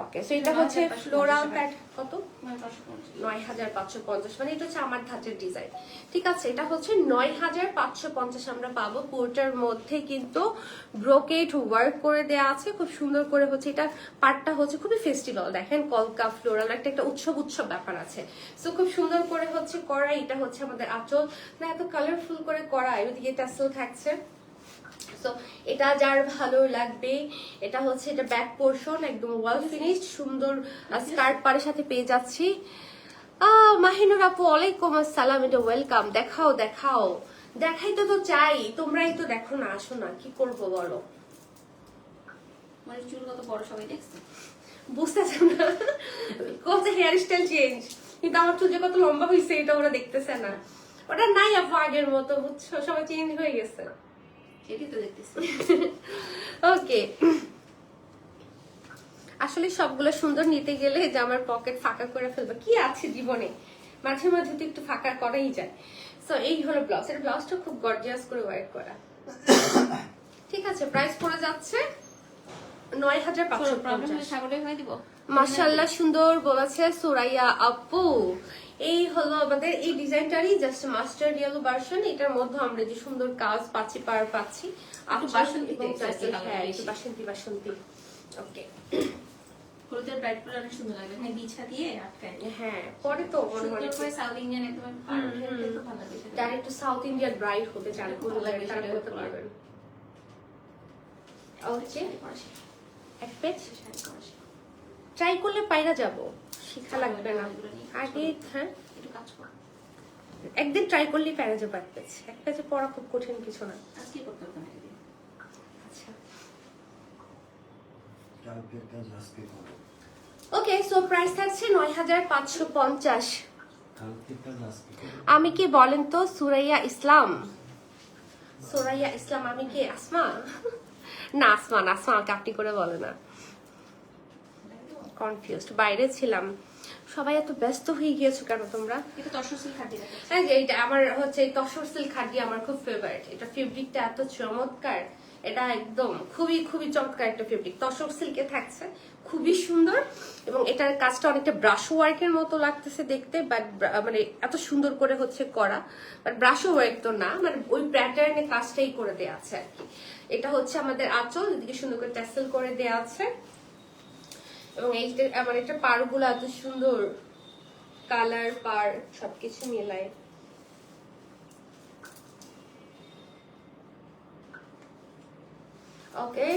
ওকে, সো এটা হচ্ছে ফ্লোরাল প্যাট, কত? ৯৫৫০, মানে এটা হচ্ছে আমার ধাঁচের ডিজাইন। ঠিক আছে, এটা হচ্ছে ৯৫৫০ আমরা পাবো। পুরোটার মধ্যে কিন্তু ব্রোকেট ওয়ার্ক করে দেয়া আছে, খুব সুন্দর করে হচ্ছে। এটা পার্টটা হচ্ছে খুবই ফেস্টিভ্যাল, দেখেন কলকা ফ্লোরাল একটা উৎসব উৎসব ব্যাপার আছে। সো খুব সুন্দর করে হচ্ছে করা। এটা হচ্ছে আমাদের আঁচল, না এত কালারফুল করে করা, এদিকে টাসেল থাকছে। সো এটা যার ভালো লাগবে, এটা হচ্ছে এটা ব্যাক পোর্শন একদম ওয়াল ফিনিশড, সুন্দর স্কার্ট পাড়ের সাথে পেয়ে যাচ্ছি। মাহিনুর আপু ওয়ালাইকুম আসসালাম, এটা ওয়েলকাম। দেখাও দেখাও, দেখাইতে তো চাই, তোমরাই তো দেখো না, আসো না, কি করবো বলো? মানে চুল কত বড় সবাই দেখছে, বুঝতেছে না, কত হেয়ার স্টাইল চেঞ্জ, কিন্তু আমার চুল যে কত লম্বা হয়েছে এটা ওরা দেখতেছে না। ওটা নাই আপু আগের মতো, বুঝছো, সবাই চেঞ্জ হয়ে গেছে। সেটাই তো দেখতেছি। ওকে, আসলে সবগুলো সুন্দর নিতে গেলে যে আমার পকেট ফাঁকা করে ফেলবো, কি আছে জীবনে, মাঝে মাঝে তো একটু ফাঁকা করাই যায়। সো এই হলো ব্লাউজ, এর ব্লাউজটা খুব গর্জিয়াস করে ওয়ার্ক করা। ঠিক আছে, প্রাইস পড়ে যাচ্ছে ৯৫৫০। মাশাআল্লাহ, সুন্দর বলেছে সুরাইয়া আপু। এই হলো আমাদের এই ডিজাইনটারই জাস্ট মাস্টার্ড ইয়েলো ভার্সন। এটার মধ্যে আমরা যে সুন্দর কাজ পাচ্ছি, পার পাচ্ছি, বাসন্তী বাসন্তী। ওকে, হলুদের ব্রাইট কালার অনেক সুন্দর লাগে, হ্যাঁ বিছা দিয়ে আটকায়। হ্যাঁ, পরে তো মনে হয় সুন্দর করে সাউথ ইন্ডিয়ান একদম খুব ভালো লাগে। যারা একটু সাউথ ইন্ডিয়ান ব্রাইট হতে চান, তারা করতে পারবেন। ওকে, এক পেজ ট্রাই করলে পাইরা যাব, শিখা লাগবে না আগে। হ্যাঁ, একটু কাজ কর, একদিন ট্রাই করলেই পাইরা যাবো। এক পেজে পড়া খুব কঠিন কিছু না। আজকে করতে হবে না। আচ্ছা, কালকের কাজ আজকে করো। ওকে, সো প্রাইস থাকছে ৯৫৫০। কালকের কাজ আজকে করো। আমি কি বলেন তো? সুরাইয়া ইসলাম। সুরাইয়া ইসলাম, আমি কি আসমা? না, আসমা না, আসমা আমাকে আপনি করে বলে না। কনফিউজড, বাইরে ছিলাম। সবাই এত ব্যস্ত হয়ে গিয়েছো কেন তোমরা? এটা তসর সিল্ক খাদি দেখো। হ্যাঁ, এইটা আমার হচ্ছে তসর সিল্ক খাদি, আমার খুব ফেভারিট। এটা ফেব্রিকটা এত চমৎকার, এটা একদম খুবই খুবই চমৎকার একটা ফেব্রিক, তসর সিল্কে থাকছে, খুবই সুন্দর। এবং এটার কাজটা অনেকটা ব্রাশ ওয়ার্কের মতো লাগতেছে দেখতে, বাট মানে এত সুন্দর করে হচ্ছে করা, বাট ব্রাশ ওয়ার্ক তো না, মানে ওই প্যাটার্নে কাজটাই করে দেয়া আছে আর কি। এটা হচ্ছে আমাদের আঁচল, এদিকে সুন্দর করে ট্যাসেল করে দেয়া আছে। এবং এইটা আমার একটা পাড়গুলো এত সুন্দর, কালার পাড় সবকিছু মিলায়। ওকে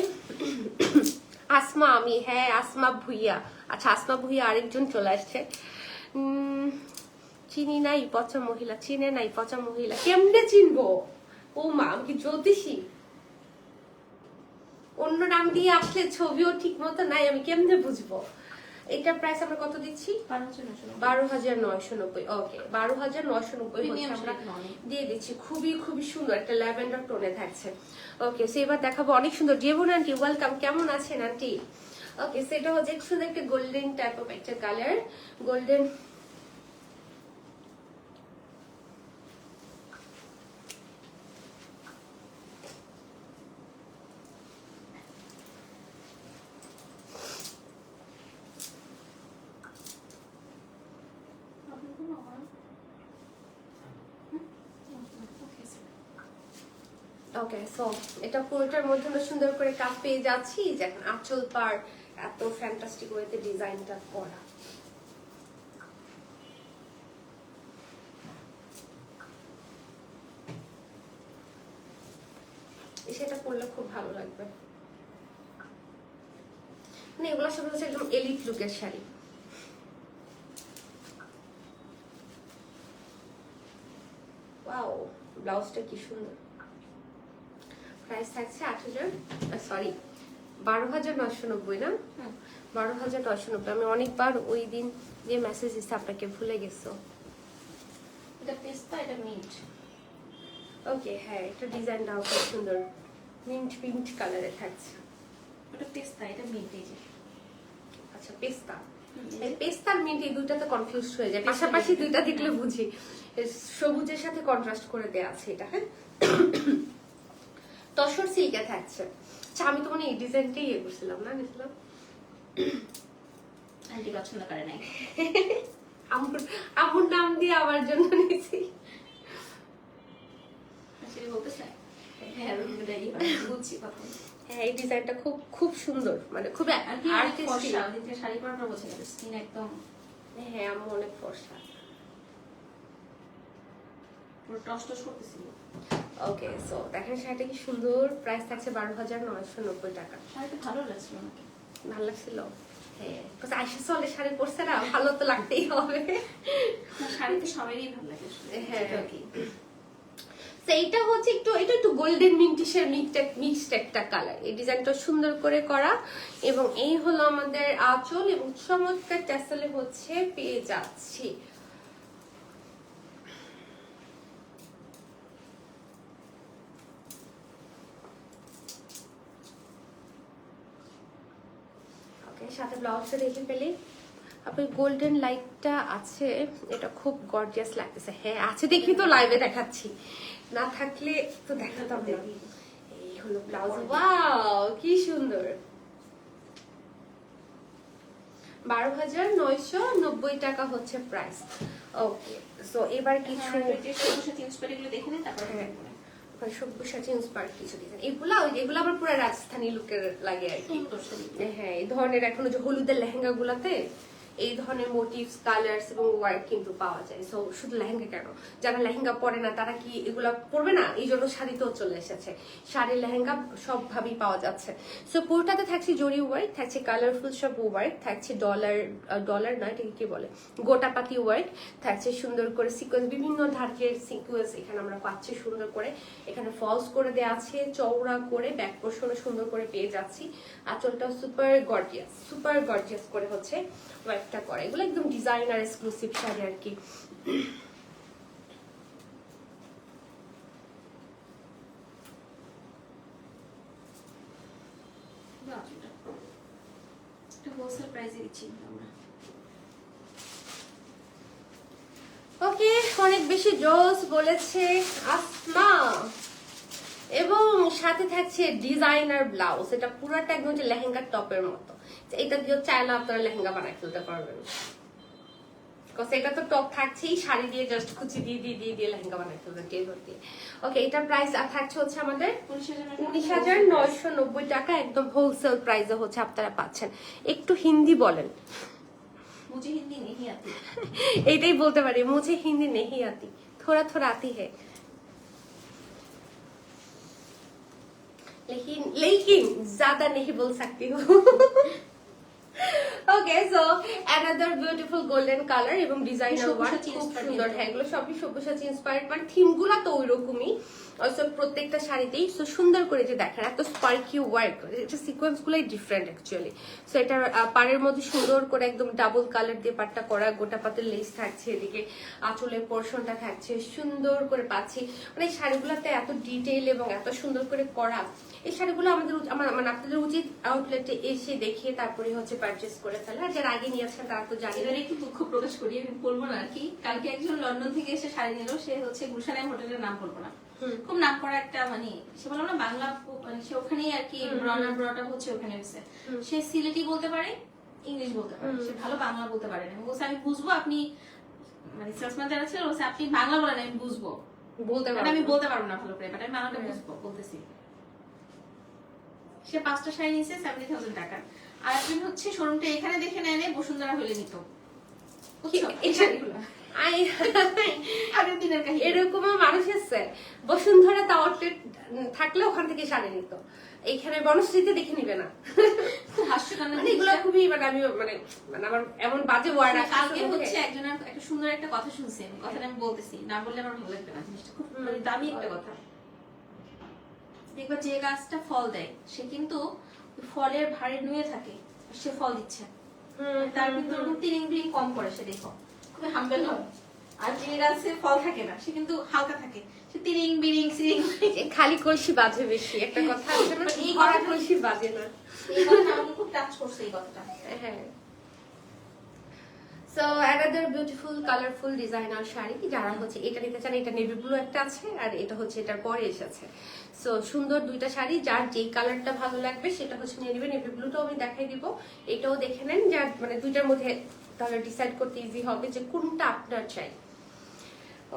আসমা, আমি হ্যাঁ আসমা ভুইয়া। আচ্ছা আসমা ভুইয়া আরেকজন চলে আসছে। চিনি নাই পচা মহিলা, চিনে নাই পচা মহিলা, কেমনে চিনবো? ও মা, আমি কি জ্যোতিষী? অন্য নাম দিয়ে আসলে ছবিও ঠিক মতো নাই, আমি কেমনে বুঝবো? এটার প্রাইস আমরা কত দিচ্ছি? 12,990। ওকে 12,990 আমরা দিয়ে দিচ্ছি। খুবই খুবই সুন্দর একটা ল্যাভেন্ডার টোনে থাকছে। ওকে সো এবার দেখাবো অনেক সুন্দর। জীবন আন্টি ওয়েলকাম, কেমন আছেন আন্টি? ওকে সেটা হচ্ছে সুন্দর একটা গোল্ডেন টাইপ অফ একটা কালার, গোল্ডেন। ওকে সো এটা পুরোটার মধ্যে আমরা সুন্দর করে কাজ পেয়ে যাচ্ছি। দেখেন আঁচল পার এত ফ্যান্টাস্টিক ওয়েতে ডিজাইনটা করা। সেটা পরলে খুব ভালো লাগবে। মানে এগুলো সব হচ্ছে একদম এলিট লুকের শাড়ি। ওয়াও ব্লাউজটা কি সুন্দর। প্রাইস থাকছে 12,990 না? 12,990। আমি অনেকবার ওই দিন যে মেসেজ দিচ্ছি আপনাকে ভুলে গেছো। এটা পেস্তা, এটা মিন্ট। ওকে হ্যাঁ এটা ডিজাইনটাও খুব সুন্দর, মিন্ট পিঙ্ক কালারে থাকছে। এটা পেস্তা, এটা মিন্ট। এই যে আচ্ছা পেস্তা, পেস্তা আর মিন্ট এই দুইটাতে কনফিউজ হয়ে যায়, পাশাপাশি দুইটা দেখলে বুঝি। সবুজের সাথে কন্ট্রাস্ট করে দেয়া আছে এটা। হ্যাঁ তসর সিল্কে থাকছে। আচ্ছা আমি তো মানে এই ডিজাইনটাই ইয়ে করছিলাম না, নিছিলাম। আন্টি পছন্দ করে নাই, আমুর নাম দিয়ে আমার জন্য নিয়েছি। আসলে বলতেছে হ্যাঁ বুঝছি কথা। হ্যাঁ এই ডিজাইনটা খুব খুব সুন্দর, মানে খুব আর্টিস্টিক। শাড়ি পরার পর বোঝা যাবে স্কিন একদম। হ্যাঁ আমার অনেক ফর্সা, পুরো টস টস করতেছিল। ওকে সো দেখেন শাড়িটা কি সুন্দর। প্রাইস থাকছে 12,990 টাকা। শাড়িটা ভালো লাগছিল আমাকে। ভালো লাগছিল? হ্যাঁ আইসা চলে শাড়ি পরছে না, ভালো তো লাগতেই হবে। শাড়িতে সবারই ভালো লাগে। হ্যাঁ এইটা হচ্ছে একটু, এটা একটু গোল্ডেন মিন্টিশের মিক্সড একটা কালার। এই ডিজাইনটা সুন্দর করে করা এবং এই হলো আমাদের আঁচল এবং চমৎকার ট্যাসেলে হচ্ছে পেয়ে যাচ্ছি। সাথে ব্লাউজটা দেখে ফেলি। আপনি গোল্ডেন লাইটটা আছে, এটা খুব গর্জিয়াস লাগতেছে। হ্যাঁ আছে দেখি তো লাইভে দেখাচ্ছি, না থাকলে তো দেখাতাম না। এই হলো ব্লাউজ। ওয়াও কি সুন্দর। 12,990 টাকা হচ্ছে প্রাইস। ওকে সো এবার কিছু দেখে নিন তারপর। সব্যসাচী ইন্সপায়ার্ড কিছু ডিজাইন, এগুলো আবার পুরো রাজস্থানী লুকের লাগে আর কি। হ্যাঁ এই ধরনের এখন যে হলুদের লেহেঙ্গা গুলাতে এই ধরনের মোটিভস, কালার্স এবং ওয়ার্ক কিন্তু পাওয়া যায়। সো শুধু লেহেঙ্গা কেন, যারা লেহেঙ্গা পরে না তারা কি এগুলা পরবে না? এই জন্য শাড়িতেও চলে এসেছে, শাড়ি লেহেঙ্গা সব ভাবেই পাওয়া যাচ্ছে। সো পুরোটাতে থাকছে জরি ওয়ার্ক, থাকছে কালারফুল সব ওয়ার্ক, থাকছে ডলার নয় এটাকে কি বলে, গোটাপাতি ওয়ার্ক থাকছে, সুন্দর করে সিকোয়েন্স, বিভিন্ন ধার্যের সিকোয়েন্স এখানে আমরা পাচ্ছি সুন্দর করে। এখানে ফলস করে দেওয়া আছে, চওড়া করে ব্যাক পোর্শনে সুন্দর করে পেয়ে যাচ্ছি। আঁচলটা সুপার গর্জিয়াস করে হচ্ছে ওয়ার্কটা করে। এগুলো একদম ডিজাইনার এক্সক্লুসিভ শাড়ি আর কি। হোলসেল প্রাইসে দিচ্ছি আমরা। ওকে অনেক বেশি জোস বলেছে আসমা। এবং সাথে থাকছে ডিজাইনার ব্লাউজ, এটা পুরোটা একদম লেহেঙ্গার টপের মতো। এটা দিয়েও চাইলে আপনারা লেহেঙ্গা বানাই ফেলতে পারবেন। কজ এটা তো টপ থাকছেই, শাড়ি দিয়ে জাস্ট কুচি দিয়ে দিয়ে দিয়ে দিয়ে লেহেঙ্গা বানাই ফেলবেন টেলর দিয়ে। ওকে, এটার প্রাইস থাকছে হচ্ছে আমাদের 19,990 টাকা, একদম হোলসেল প্রাইসে হচ্ছে আপনারা পাচ্ছেন। একটু হিন্দি বলেন। मुझे हिंदी नहीं आती। এইটাই বলতে পারি, মুঝে হিন্দি नहीं आती, थोड़ा थोड़ा आती है, लेकिन ज्यादा नहीं बोल सकती हूँ। Okay, so another beautiful golden color এবং ডিজাইনার ওয়ান, খুব সুন্দর। হ্যাঁ, এগুলো সবই সব্যসাচী ইন্সপায়ার্ড, মানে থিমগুলো তো ওইরকমই প্রত্যেকটা শাড়িতেই। সো সুন্দর করে যে দেখেন এত স্পার্কি ওয়ার্ক, এটা সিকোয়েন্স গুলাই ডিফারেন্ট অ্যাকচুয়ালি। সো এটা পাড়ের মধ্যে সুন্দর করে একদম ডাবল কালার দিয়ে পাটটা করা, গোটা পাতের লেস থাকছে, এদিকে আঁচলের পোর্শনটা থাকছে, সুন্দর করে পাচ্ছি। মানে এই শাড়িগুলোতে এত ডিটেইল এবং এত সুন্দর করে করা, এই শাড়িগুলো আমাদের মানে আপনাদের উচিত আউটলেটে এসে দেখে তারপরে হচ্ছে পারচেস করে ফেলা। আর যারা আগে নিয়েছেন তারা তো জানেন। এবার একটু দুঃখ প্রকাশ করি, আমি বলবো না আর কি। কালকে একজন লন্ডন থেকে এসে শাড়ি নিল, সে হচ্ছে গুলশানের হোটেলের নাম বলবো না, খুব নাম করা একটা, মানে সে বললাম না বাংলা, মানে সে ওখানেই আর কি ব্রটা হচ্ছে ওখানে হয়েছে। সে সিলেটি বলতে পারে, ইংলিশ বলতে পারে, সে ভালো বাংলা বলতে পারে না। বলছে আমি বুঝবো, আপনি মানে সেলসম্যান যারা ছিল বলছে আপনি বাংলা বলেন আমি বুঝবো, বলতে পারবো, আমি বলতে পারবো না ভালো করে, বাট আমি বাংলাটা বুঝবো বলতেছি। সে 5টা শাড়ি নিয়েছে 70,000 টাকা। আর একজন হচ্ছে শোরুমটা এখানে দেখে নেয়, বসুন্ধরা হলে নিত। আগের দিনের কাহিনী। এরকমও মানুষ আছে, বসুন্ধরা আউটলেট থাকলে ওখান থেকে শাড়ি নিত, এইখানে বনশ্রীতে দেখে নিবে না। খুব হাস্যকর, মানে এগুলো খুবই, মানে আমি মানে আমার এমন বাজে ওয়ার্ড আছে। কালকে হচ্ছে একজনের একটা সুন্দর একটা কথা শুনছি, কথাটা আমি বলতেছি না, বললে আমার ভালো লাগবে না। জিনিসটা খুব মানে দামি একটা কথা। দেখবা যে গাছটা ফল দেয় সে কিন্তু ফলের ভারে নুয়ে থাকে, সে ফল দিচ্ছে, তার কিন্তু তিরিং বিরিং কম করে, সে দেখো খুবই হাম্বেল হয়। আর যে গাছে ফল থাকে না সে কিন্তু হালকা থাকে, সে তিরিং বিরিং সিরিং, খালি কলসি বাজে বেশি, একটা কথা আছে না, এই কথা কলসি বাজে না। এই কথাটা আমাকে খুব টাচ করছে, এই কথাটা। হ্যাঁ। So another beautiful colourful designer sari, যারা হচ্ছে এটা নিতে চান, এটা নেভি ব্লু একটা আছে আর এটা হচ্ছে এটার পরে এসেছে। সো সুন্দর দুইটা শাড়ি, যার যেই কালারটা ভালো লাগবে সেটা হচ্ছে নিয়ে নেবেন। নেভি ব্লুটাও আমি দেখাই দিব, এটাও দেখে নেন, যার মানে দুইটার মধ্যে তাহলে ডিসাইড করতে ইজি হবে যে কোনটা আপনার চাই।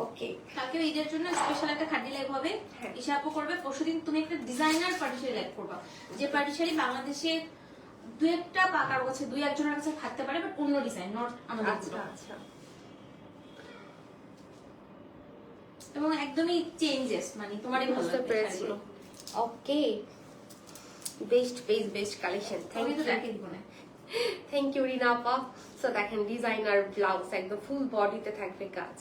ওকে, কালকে ঈদের জন্য স্পেশাল একটা খাড্ডি লাইভ হবে, হিসাবও করবে। পরশুদিন তুমি একটা ডিজাইনার পার্টি শাড়ি লাইভ করবা, যে পার্টি শাড়ি বাংলাদেশে দুই একটা বা কারো কাছে দুই একজনের কাছে থাকতে পারে, বাট অন্য ডিজাইন, নট আমাদের। আচ্ছা, এবং একদমই চেঞ্জেস, মানে তোমারই ভালো বুঝতে লাগবে পেরেছি। শাড়িগুলো। ওকে, বেস্ট কালেকশন, থ্যাংক আমি তো ইউ। দেখে দিব না। থ্যাংক ইউ রিনা আপা। সো দেখেন ডিজাইনার ব্লাউজ, একদম ফুল বডিতে থাকবে কাজ।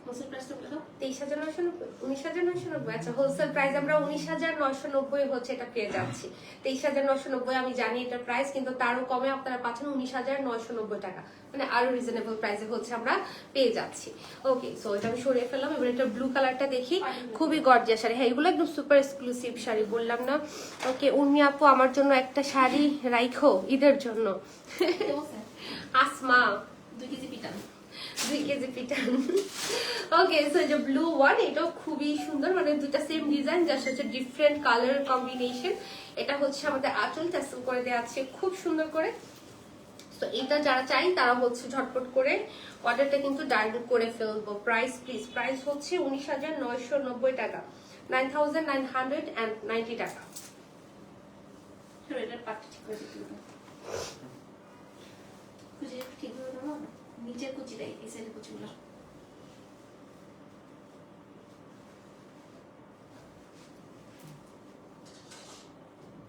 হোলসেল প্রাইসটা বলে দাও। 23,990, 19,990। আচ্ছা, হোলসেল প্রাইস আমরা 19,990 হচ্ছে এটা পেয়ে যাচ্ছি। 23,990 আমি জানি এটা প্রাইস, কিন্তু তারও কমে আপনারা পাচ্ছেন 19,990 টাকা, মানে আরো রিজনেবল প্রাইসে হচ্ছে আমরা পেয়ে যাচ্ছি। ওকে, সো এটা আমি সরিয়ে ফেললাম। এবার এটা ব্লু কালারটা দেখি, খুবই গর্জিয়াস শাড়ি। হ্যাঁ, এগুলো একদম সুপার এক্সক্লুসিভ শাড়ি, বললাম না। ওকে, উর্মি আপু আমার জন্য একটা শাড়ি রাইখো ঈদের জন্য। আসমা 2 কেজি পিটান। 2 কেজি পিটান। ওকে, সো এই যে ব্লু ওয়ান, এটাও খুবই সুন্দর, মানে দুটা সেম ডিজাইন, জাস্ট হচ্ছে ডিফারেন্ট কালার কম্বিনেশন। এটা হচ্ছে আমাদের আঁচল টাসেল করে দেওয়া আছে খুব সুন্দর করে। তো এটা যারা চাই তারা হচ্ছে ঝটপট করে অর্ডারটা কিন্তু ডাইরেক্ট করে ফেলবো। প্রাইস প্লিজ, প্রাইস হচ্ছে 19,990 টাকা, 9,990 টাকা। এটার পাটটা ঠিক করে দিতে হবে, কুচি ঠিক করে দেবো, নিচের কুচি দেয়, এই সাইডের কুচিগুলো।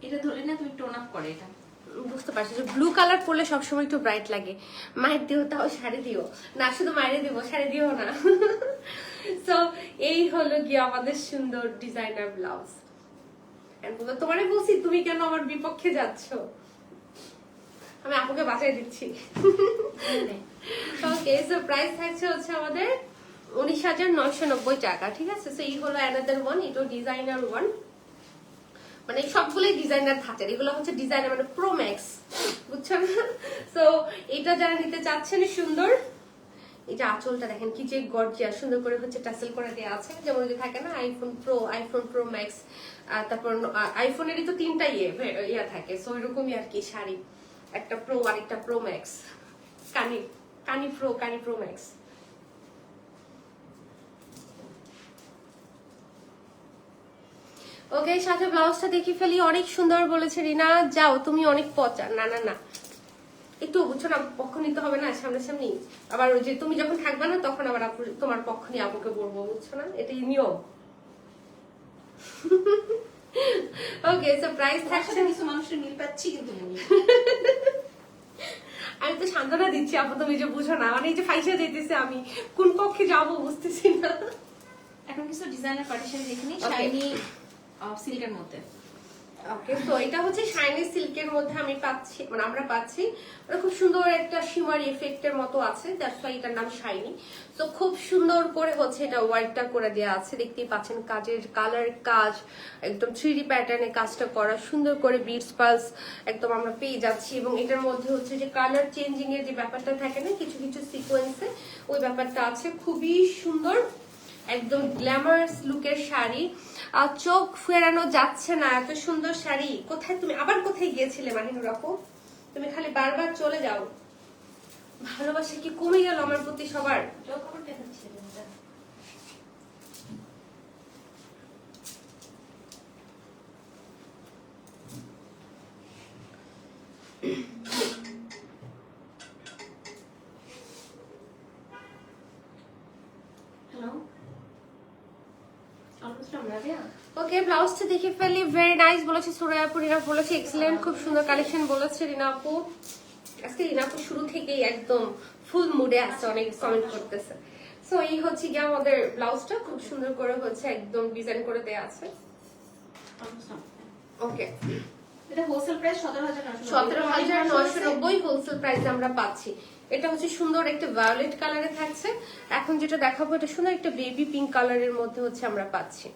এটা ধরে না তুমি টোন আপ করে এটা। বুঝতে পারছি যে ব্লু কালার পরলে সবসময় একটু ব্রাইট লাগে। মায়ের দিও, তাও শাড়ি দিও না, শুধু মায়ের দিব, শাড়ি দিও না। সো এই হলো গিয়ে আমাদের সুন্দর ডিজাইনার ব্লাউজ। তোমারে বলছি তুমি কেন আমার বিপক্ষে যাচ্ছ, আমি আপুকে বাঁচাই দিচ্ছি। ওকে, সো প্রাইস থাকছে হচ্ছে আমাদের 19,990 টাকা, ঠিক আছে। সো এই হলো অ্যানাদার ওয়ান, এটাও ডিজাইনার ওয়ান, মানে সবগুলোই ডিজাইনার ধাঁচের, এগুলো হচ্ছে ডিজাইনার মানে প্রো ম্যাক্স, বুঝছেন। সো এটা যারা নিতে চাচ্ছেন, সুন্দর এই যে আঁচলটা দেখেন কি যে গর্জিয়াস, সুন্দর করে হচ্ছে টাসেল করে দেওয়া আছে, যেমন যে থাকে না আইফোন প্রো ম্যাক্স, তারপর আইফোনেরই তো 3টা ইয়া থাকে, সো এরকমই আর কি শাড়ি, একটা প্রো আর একটা প্রো ম্যাক্স। কানি প্রো ম্যাক্স। ওকে, সাথে ব্লাউজটা দেখি ফেলি, অনেক সুন্দর বলেছে রিনা। যাও তুমি অনেক পচা। না না না, একটু বুঝছো না, পক্ষ নিতে হবে না সামনাসামনি। আবার ওই যে তুমি যখন থাকবে না তখন আবার আপু তোমার পক্ষ নিয়ে আপুকে বলবো, বুঝছো না, এটাই নিয়ম। ওকে, সো প্রাইস থাকছে, কিছু মানুষের মিল পাচ্ছি কিন্তু আমি তো সান্ত্বনা দিচ্ছি আপু, তুমি যে বুঝো না, মানে এই যে ফাইসা যেতেছে, আমি কোন পক্ষে যাবো বুঝতেছি না। এখন কিছু ডিজাইনার পার্টিশন দেখিনি, Okay. শাইনি সিল্কের মধ্যে। ওকে, তো এটা হচ্ছে শাইনি সিল্কের মধ্যে আমি পাচ্ছি, মানে আমরা পাচ্ছি, মানে খুব সুন্দর একটা শিমার এফেক্টের মতো আছে, দ্যাটস ওয়াই এটার নাম শাইনি। তো খুব সুন্দর করে হচ্ছে এটা ওয়ার্কটা করে দেওয়া আছে, দেখতেই পাচ্ছেন কাজের কালার কাজ একদম 3D প্যাটার্নে কাজটা করা, সুন্দর করে বিটস পালস একদম আমরা পেয়ে যাচ্ছি। এবং এটার মধ্যে হচ্ছে যে কালার চেঞ্জিং এর যে ব্যাপারটা থাকে না কিছু কিছু সিকোয়েন্সে, ওই ব্যাপারটা আছে, খুবই সুন্দর, একদম গ্ল্যামারাস লুকের শাড়ি। আর চোখ ফেরানো যাচ্ছে না, এত সুন্দর শাড়ি। কোথায় তুমি আবার কোথায় গিয়েছিলে মাহিনুর আপু? তুমি খালি বারবার চলে যাও। ভালোবাসা কি কমে গেল আমার প্রতি সবার? ওকে, ব্লাউজটা দেখে ফেলি, ভেরি নাইস বলেছে সুরায়া আপু। রিনা বলেছে এক্সিলেন্ট, খুব সুন্দর কালেকশন বলেছে রিনা আপু। আজকে রিনা আপু শুরু থেকেই একদম ফুল মুডে আছে, অনেক কমেন্ট করতেছে। সো এই হচ্ছে গিয়ে আমাদের ব্লাউজটা, খুব সুন্দর করে হচ্ছে একদম ডিজাইন করে দেয়া আছে। ওকে, এটা হোলসেল প্রাইস 17,990 হোলসেল প্রাইসে আমরা পাচ্ছি। এটা হচ্ছে সুন্দর একটা ভায়োলেট কালারে থাকছে। এখন যেটা দেখাবো এটা সুন্দর একটা বেবি পিঙ্ক কালারের মধ্যে হচ্ছে আমরা পাচ্ছি।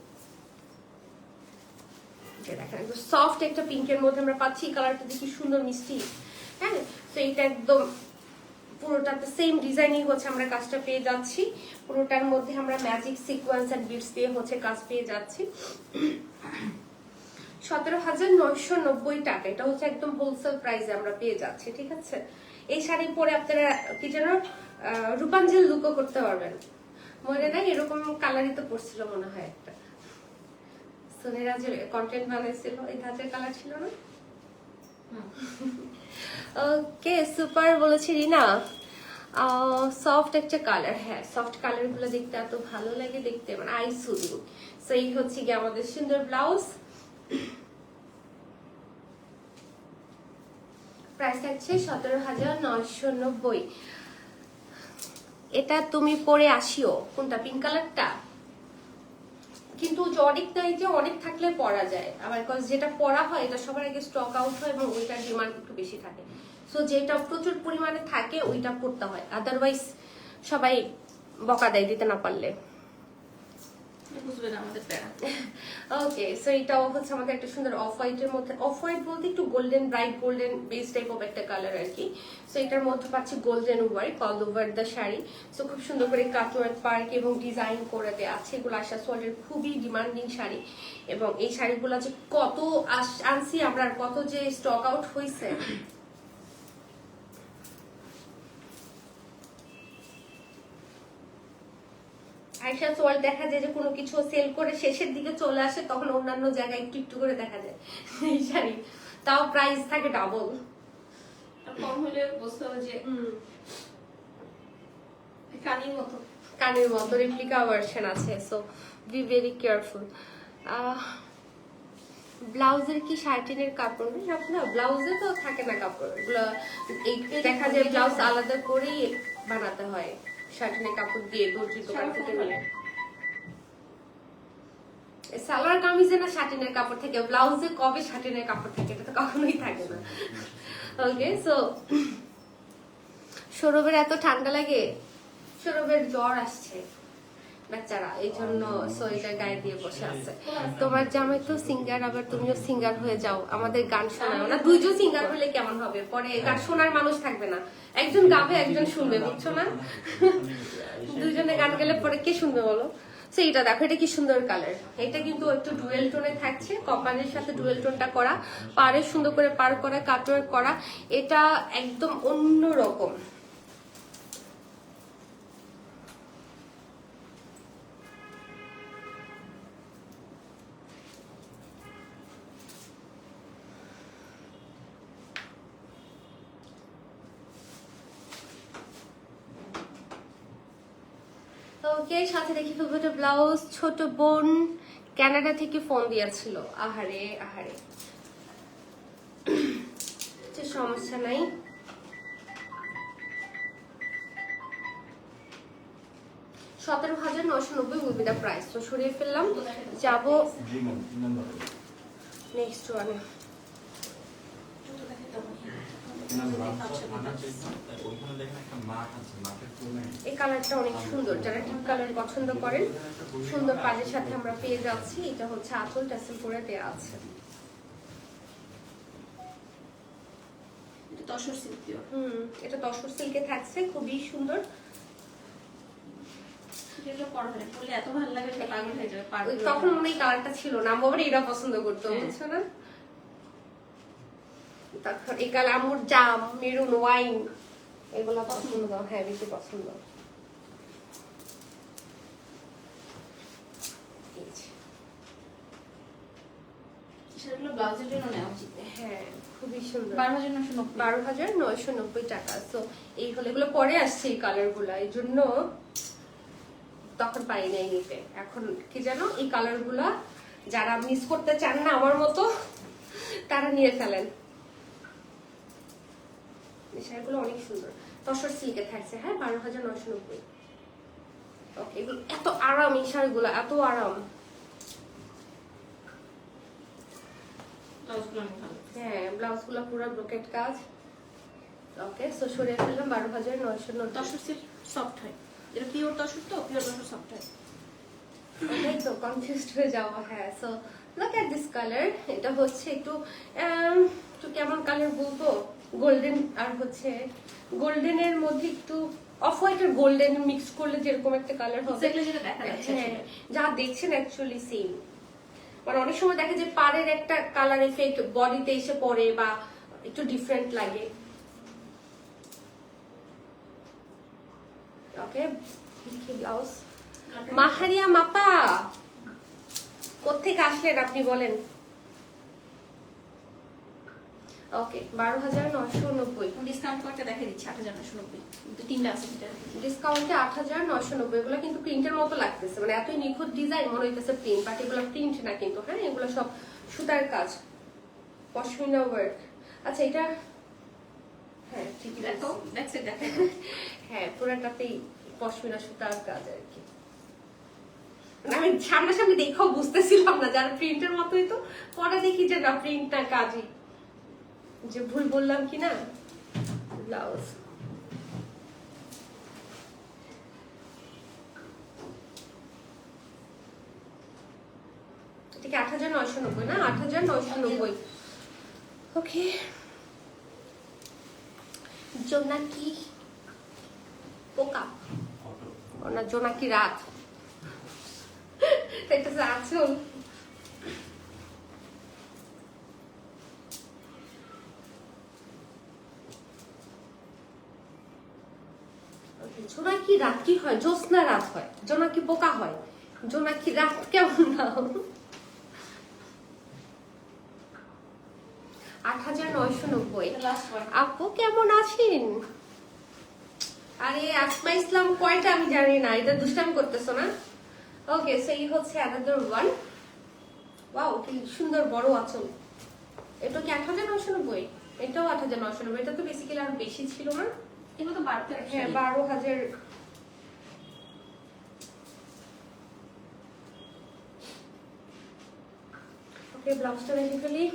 দেখেন একদম সফট একটা পিঙ্কের মধ্যে আমরা পাচ্ছি, কালারটা দেখি সুন্দর মিষ্টি। হ্যাঁ, তো এটা একদম পুরোটাতে সেম ডিজাইনই হচ্ছে আমরা কাজটা পেয়ে যাচ্ছি। পুরোটার মধ্যে আমরা ম্যাজিক সিকোয়েন্স এন্ড বিটস দিয়ে হচ্ছে কাজ পেয়ে যাচ্ছি। 17,990 টাকা, এটা হচ্ছে একদম হোলসেল প্রাইসে আমরা পেয়ে যাচ্ছি। ঠিক আছে, এই শাড়ি পরে আপনারা কি যেন রূপাঞ্জল লুকও করতে পারবেন। মনে নাই এরকম কালারই তো পড়ছিল মনে হয় একটা, সোনেরা যে কন্টেন্ট বানাইছিল এই ধাঁচের কালার ছিল না? ওকে, সুপার বলেছি রিনা। সফট একটা কালার, হ্যাঁ সফট কালার গুলো দেখতে এত ভালো লাগে, দেখতে মানে আই সুদিং। সো এই হচ্ছে কি আমাদের সুন্দর ব্লাউজ। প্রাইস থাকছে 17,990। এটা তুমি পরে আসিও, কোনটা? পিঙ্ক কালারটা। কিন্তু অনেক নাই যে অনেক থাকলে পরা যায়, আবার যেটা পরা হয় এটা সবার আগে স্টক আউট হয় এবং ওইটার ডিমান্ড একটু বেশি থাকে। সো যেটা প্রচুর পরিমাণে থাকে ওইটা পড়তে হয়, আদারওয়াইজ সবাই বকা দেয় দিতে না পারলে। ওকে, সো এটাও হচ্ছে আমাদের একটা সুন্দর অফ হোয়াইটের মধ্যে, অফ হোয়াইট বলতে একটু golden, bright golden base type of একটা কালার আর কি। সো এটার মধ্যে পাচ্ছি golden work all over the sari. So খুব সুন্দর করে কাটওয়ার্ক পার্ক এবং ডিজাইন করে দেওয়া আছে। এগুলো আশা সোয়ালের খুবই ডিমান্ডিং শাড়ি, এবং এই শাড়িগুলো যে কত আনছি আমরা, কত যে স্টক আউট হয়েছে। আয়শা সোয়াল দেখা যায় যে কোনো কিছু সেল করে শেষের দিকে চলে আসে, তখন অন্যান্য জায়গায় একটু একটু করে দেখা যায় এই শাড়ি, তাও প্রাইস থাকে ডাবল। কম হলে বুঝতে হবে যে কানের মতো রেপ্লিকা ভার্সন আছে। So be very careful. ব্লাউজের কি শার্টিনের কাপড় নেই? না, ব্লাউজে তো থাকে না কাপড়, এগুলো দেখা যায় ব্লাউজ আলাদা করেই বানাতে হয় শার্টিনের কাপড় দিয়ে, দর্জির দোকান থেকে নিয়ে। সালোয়ার কামিজে না শার্টিনের কাপড় থেকে, ব্লাউজে কবে শার্টিনের কাপড় থাকে? এটা তো কখনোই থাকে না। ওকে, সো সৌরভের এত ঠান্ডা লাগে, সৌরভের জ্বর আসছে বাচ্চারা, এই জন্য সোয়েটার গায়ে দিয়ে বসে আছে। তোমার জামাই তো সিঙ্গার, আবার তুমিও সিঙ্গার হয়ে যাও, আমাদের গান শোনাও না। দুইজন সিঙ্গার হলে কেমন হবে? পরে গান শোনার মানুষ থাকবে না, একজন গাবে একজন শুনবে, বুঝছো না? দুইজনে গান গেলে পরে কে শুনবে বলো? সো এটা দেখো, এটা কি সুন্দর কালার। এটা কিন্তু একটু ডুয়েল টোনে থাকছে, কপালের সাথে ডুয়েল টোনটা করা, পাড়ে সুন্দর করে পার করা, কাটওয়ার্ক করা। এটা একদম অন্য রকম, ওকে, সাথে দেখি ফেলবো একটা ব্লাউজ। ছোট বোন কানাডা থেকে ফোন দিয়েছিল। আহারে আহারে, সমস্যা নাই। $17,990 will be the price. তো সরিয়ে ফেললাম, যাব নেক্সট ওয়ানে। এই কালারটা অনেক সুন্দর, যারা ডিপ কালার পছন্দ করেন সুন্দর পাড়ের সাথে আমরা পেয়ে যাচ্ছি। এটা হচ্ছে আঁচল টাসেল করে দেওয়া আছে। Tussar silk pure. এটা তসর সিল্কে থাকছে, খুবই সুন্দর। যেগুলো পরলে পরলে এত ভালো লাগে যে পাগল হয়ে যাবে। পাগল তখন মনে হয় কালারটা ছিল না, আমার এরা পছন্দ করতো, বুঝছো না? তখন এই কালার আমুর জাম, মেরুন, ওয়াইন এগুলো পছন্দ। হ্যাঁ, বেশি পছন্দ। সেগুলো ব্লাউজের জন্য নেওয়া উচিত। হ্যাঁ, খুবই সুন্দর। 12,990 টাকা। তো এই হলো, এগুলো পরে আসছে এই কালার গুলা, এই জন্য তখন পাই নাই নিতে। এখন কি জানো, এই কালার গুলা যারা মিস করতে চান না আমার মতো, তারা নিয়ে ফেলেন। শাড়িগুলো অনেক সুন্দর, তসর সিল্কে থাকছে। হ্যাঁ, 12,990। ওকে, এগুলো এত আরাম, এই শাড়িগুলো এত আরাম। হ্যাঁ, ব্লাউজ গুলো পুরো ব্রোকেট কাজ। ওকে, সো সরিয়ে ফেললাম। 12,990। তসর সিল্ক সফট হয়, এটা পিওর তসর, তো পিওর তসর সফট হয়। ওটাই তো কনফিউজড হয়ে যাওয়া। হ্যাঁ, so look at this colour. এটা হচ্ছে একটু কেমন কালার বলবো, গোল্ডেন, আর হচ্ছে গোল্ডেনের মধ্যে একটু অফ হোয়াইট আর গোল্ডেন মিক্স করলে যেরকম একটা কালার হবে, যেটা দেখা যাচ্ছে। হ্যাঁ, যা দেখছেন অ্যাকচুয়ালি সেম। মানে অনেক সময় দেখা যায় পাড়ের একটা কালার এফেক্ট বডিতে এসে পড়ে বা একটু ডিফারেন্ট লাগে। ওকে, ব্লাউজ। মাহারিয়া মাপা কোত্থেকে আসলেন আপনি বলেন? ওকে, 12,990। ডিসকাউন্ট করতে দেখা দিচ্ছি 8,990। তিনটা আছে, ডিসকাউন্টে 8,990। এগুলো কিন্তু প্রিন্টের মতো লাগতেছে, মানে এতই নিখুঁত ডিজাইন মনে হইতেছে প্রিন্ট, বাট এগুলো প্রিন্ট না কিন্তু। হ্যাঁ, এগুলো সব সুতার কাজ, পশমিনা ওয়ার্ক। আচ্ছা, এটা হ্যাঁ ঠিকই দেখো, দেখো। দেখো। হ্যাঁ, পুরোটাতেই পশমিনা সুতার কাজ আর কি। আমি সামনাসামনি দেখেও বুঝতেছিলাম না, যারা প্রিন্টের মতোই, তো পরে দেখি যে না, প্রিন্ট না কাজই। যে ভুল বললাম কিনা। ব্লাউজ ঠিক 8,990 না, 8,990। ওকে, জোনাকি পোকা না, জোনাকি রাত, এটা আঁচল। জোনাকি রাত কি হয়? জ্যোৎস্না রাত হয়, জোনাকি পোকা হয়, জোনাকি রাত কেমন নাম? 8,990। আপু কেমন আছেন? আরে আসমা ইসলাম কয়টা আমি জানি না, এটা দুষ্টামি করতেছো না? ওকে, সো এই হচ্ছে অ্যানাদার ওয়ান। ওয়াও, কি সুন্দর বড় আঁচল। এটা কি 8,990? এটাও 8,990। এটা তো বেসিক্যালি আরো বেশি ছিল না? এগুলো তো 12,000। হ্যাঁ, 12,000। ওকে, ব্লাউজটা দেখে ফেলি।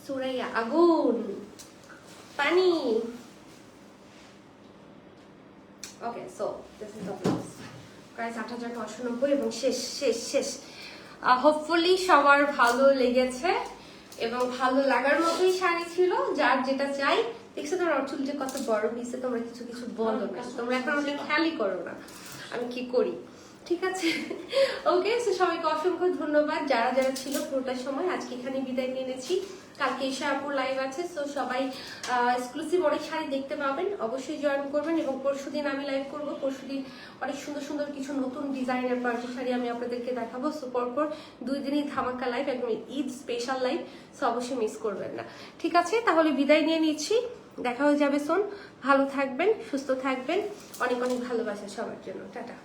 সুরাইয়া, আগুন, পানি। Okay, so this is the blouse. Price 8,990 এবং শেষ শেষ শেষ। হোপফুলি সবার ভালো লেগেছে এবং ভালো লাগার মতোই শাড়ি ছিল। যার যেটা চাই। দেখছো তোমার চুলটা কত বড় হয়েছে, তোমরা কিছু কিছু বলো না, তোমরা এখন আমাকে খেয়ালই করো না আমি কি করি। ঠিক আছে, ওকে, সো সবাইকে অসংখ্য ধন্যবাদ যারা যারা ছিল পুরোটা সময়। আজকে এখানে বিদায় নিয়ে নিয়েছি, কালকে ঈশা আপুর লাইভ আছে, সো সবাই এক্সক্লুসিভ অনেক শাড়ি দেখতে পাবেন, অবশ্যই জয়েন করবেন। এবং পরশুদিন আমি লাইভ করব, পরশুদিন অনেক সুন্দর সুন্দর কিছু নতুন ডিজাইনের পার্টি শাড়ি আমি আপনাদেরকে দেখাবো। সো পরপর 2 দিনই ধামাকা লাইভ, একদম ঈদ স্পেশাল লাইভ, সো অবশ্যই মিস করবেন না। ঠিক আছে, তাহলে বিদায় নিয়ে নিচ্ছি, দেখা হয়ে যাবে সোন। ভালো থাকবেন, সুস্থ থাকবেন, অনেক অনেক ভালোবাসা সবার জন্য। টাটা।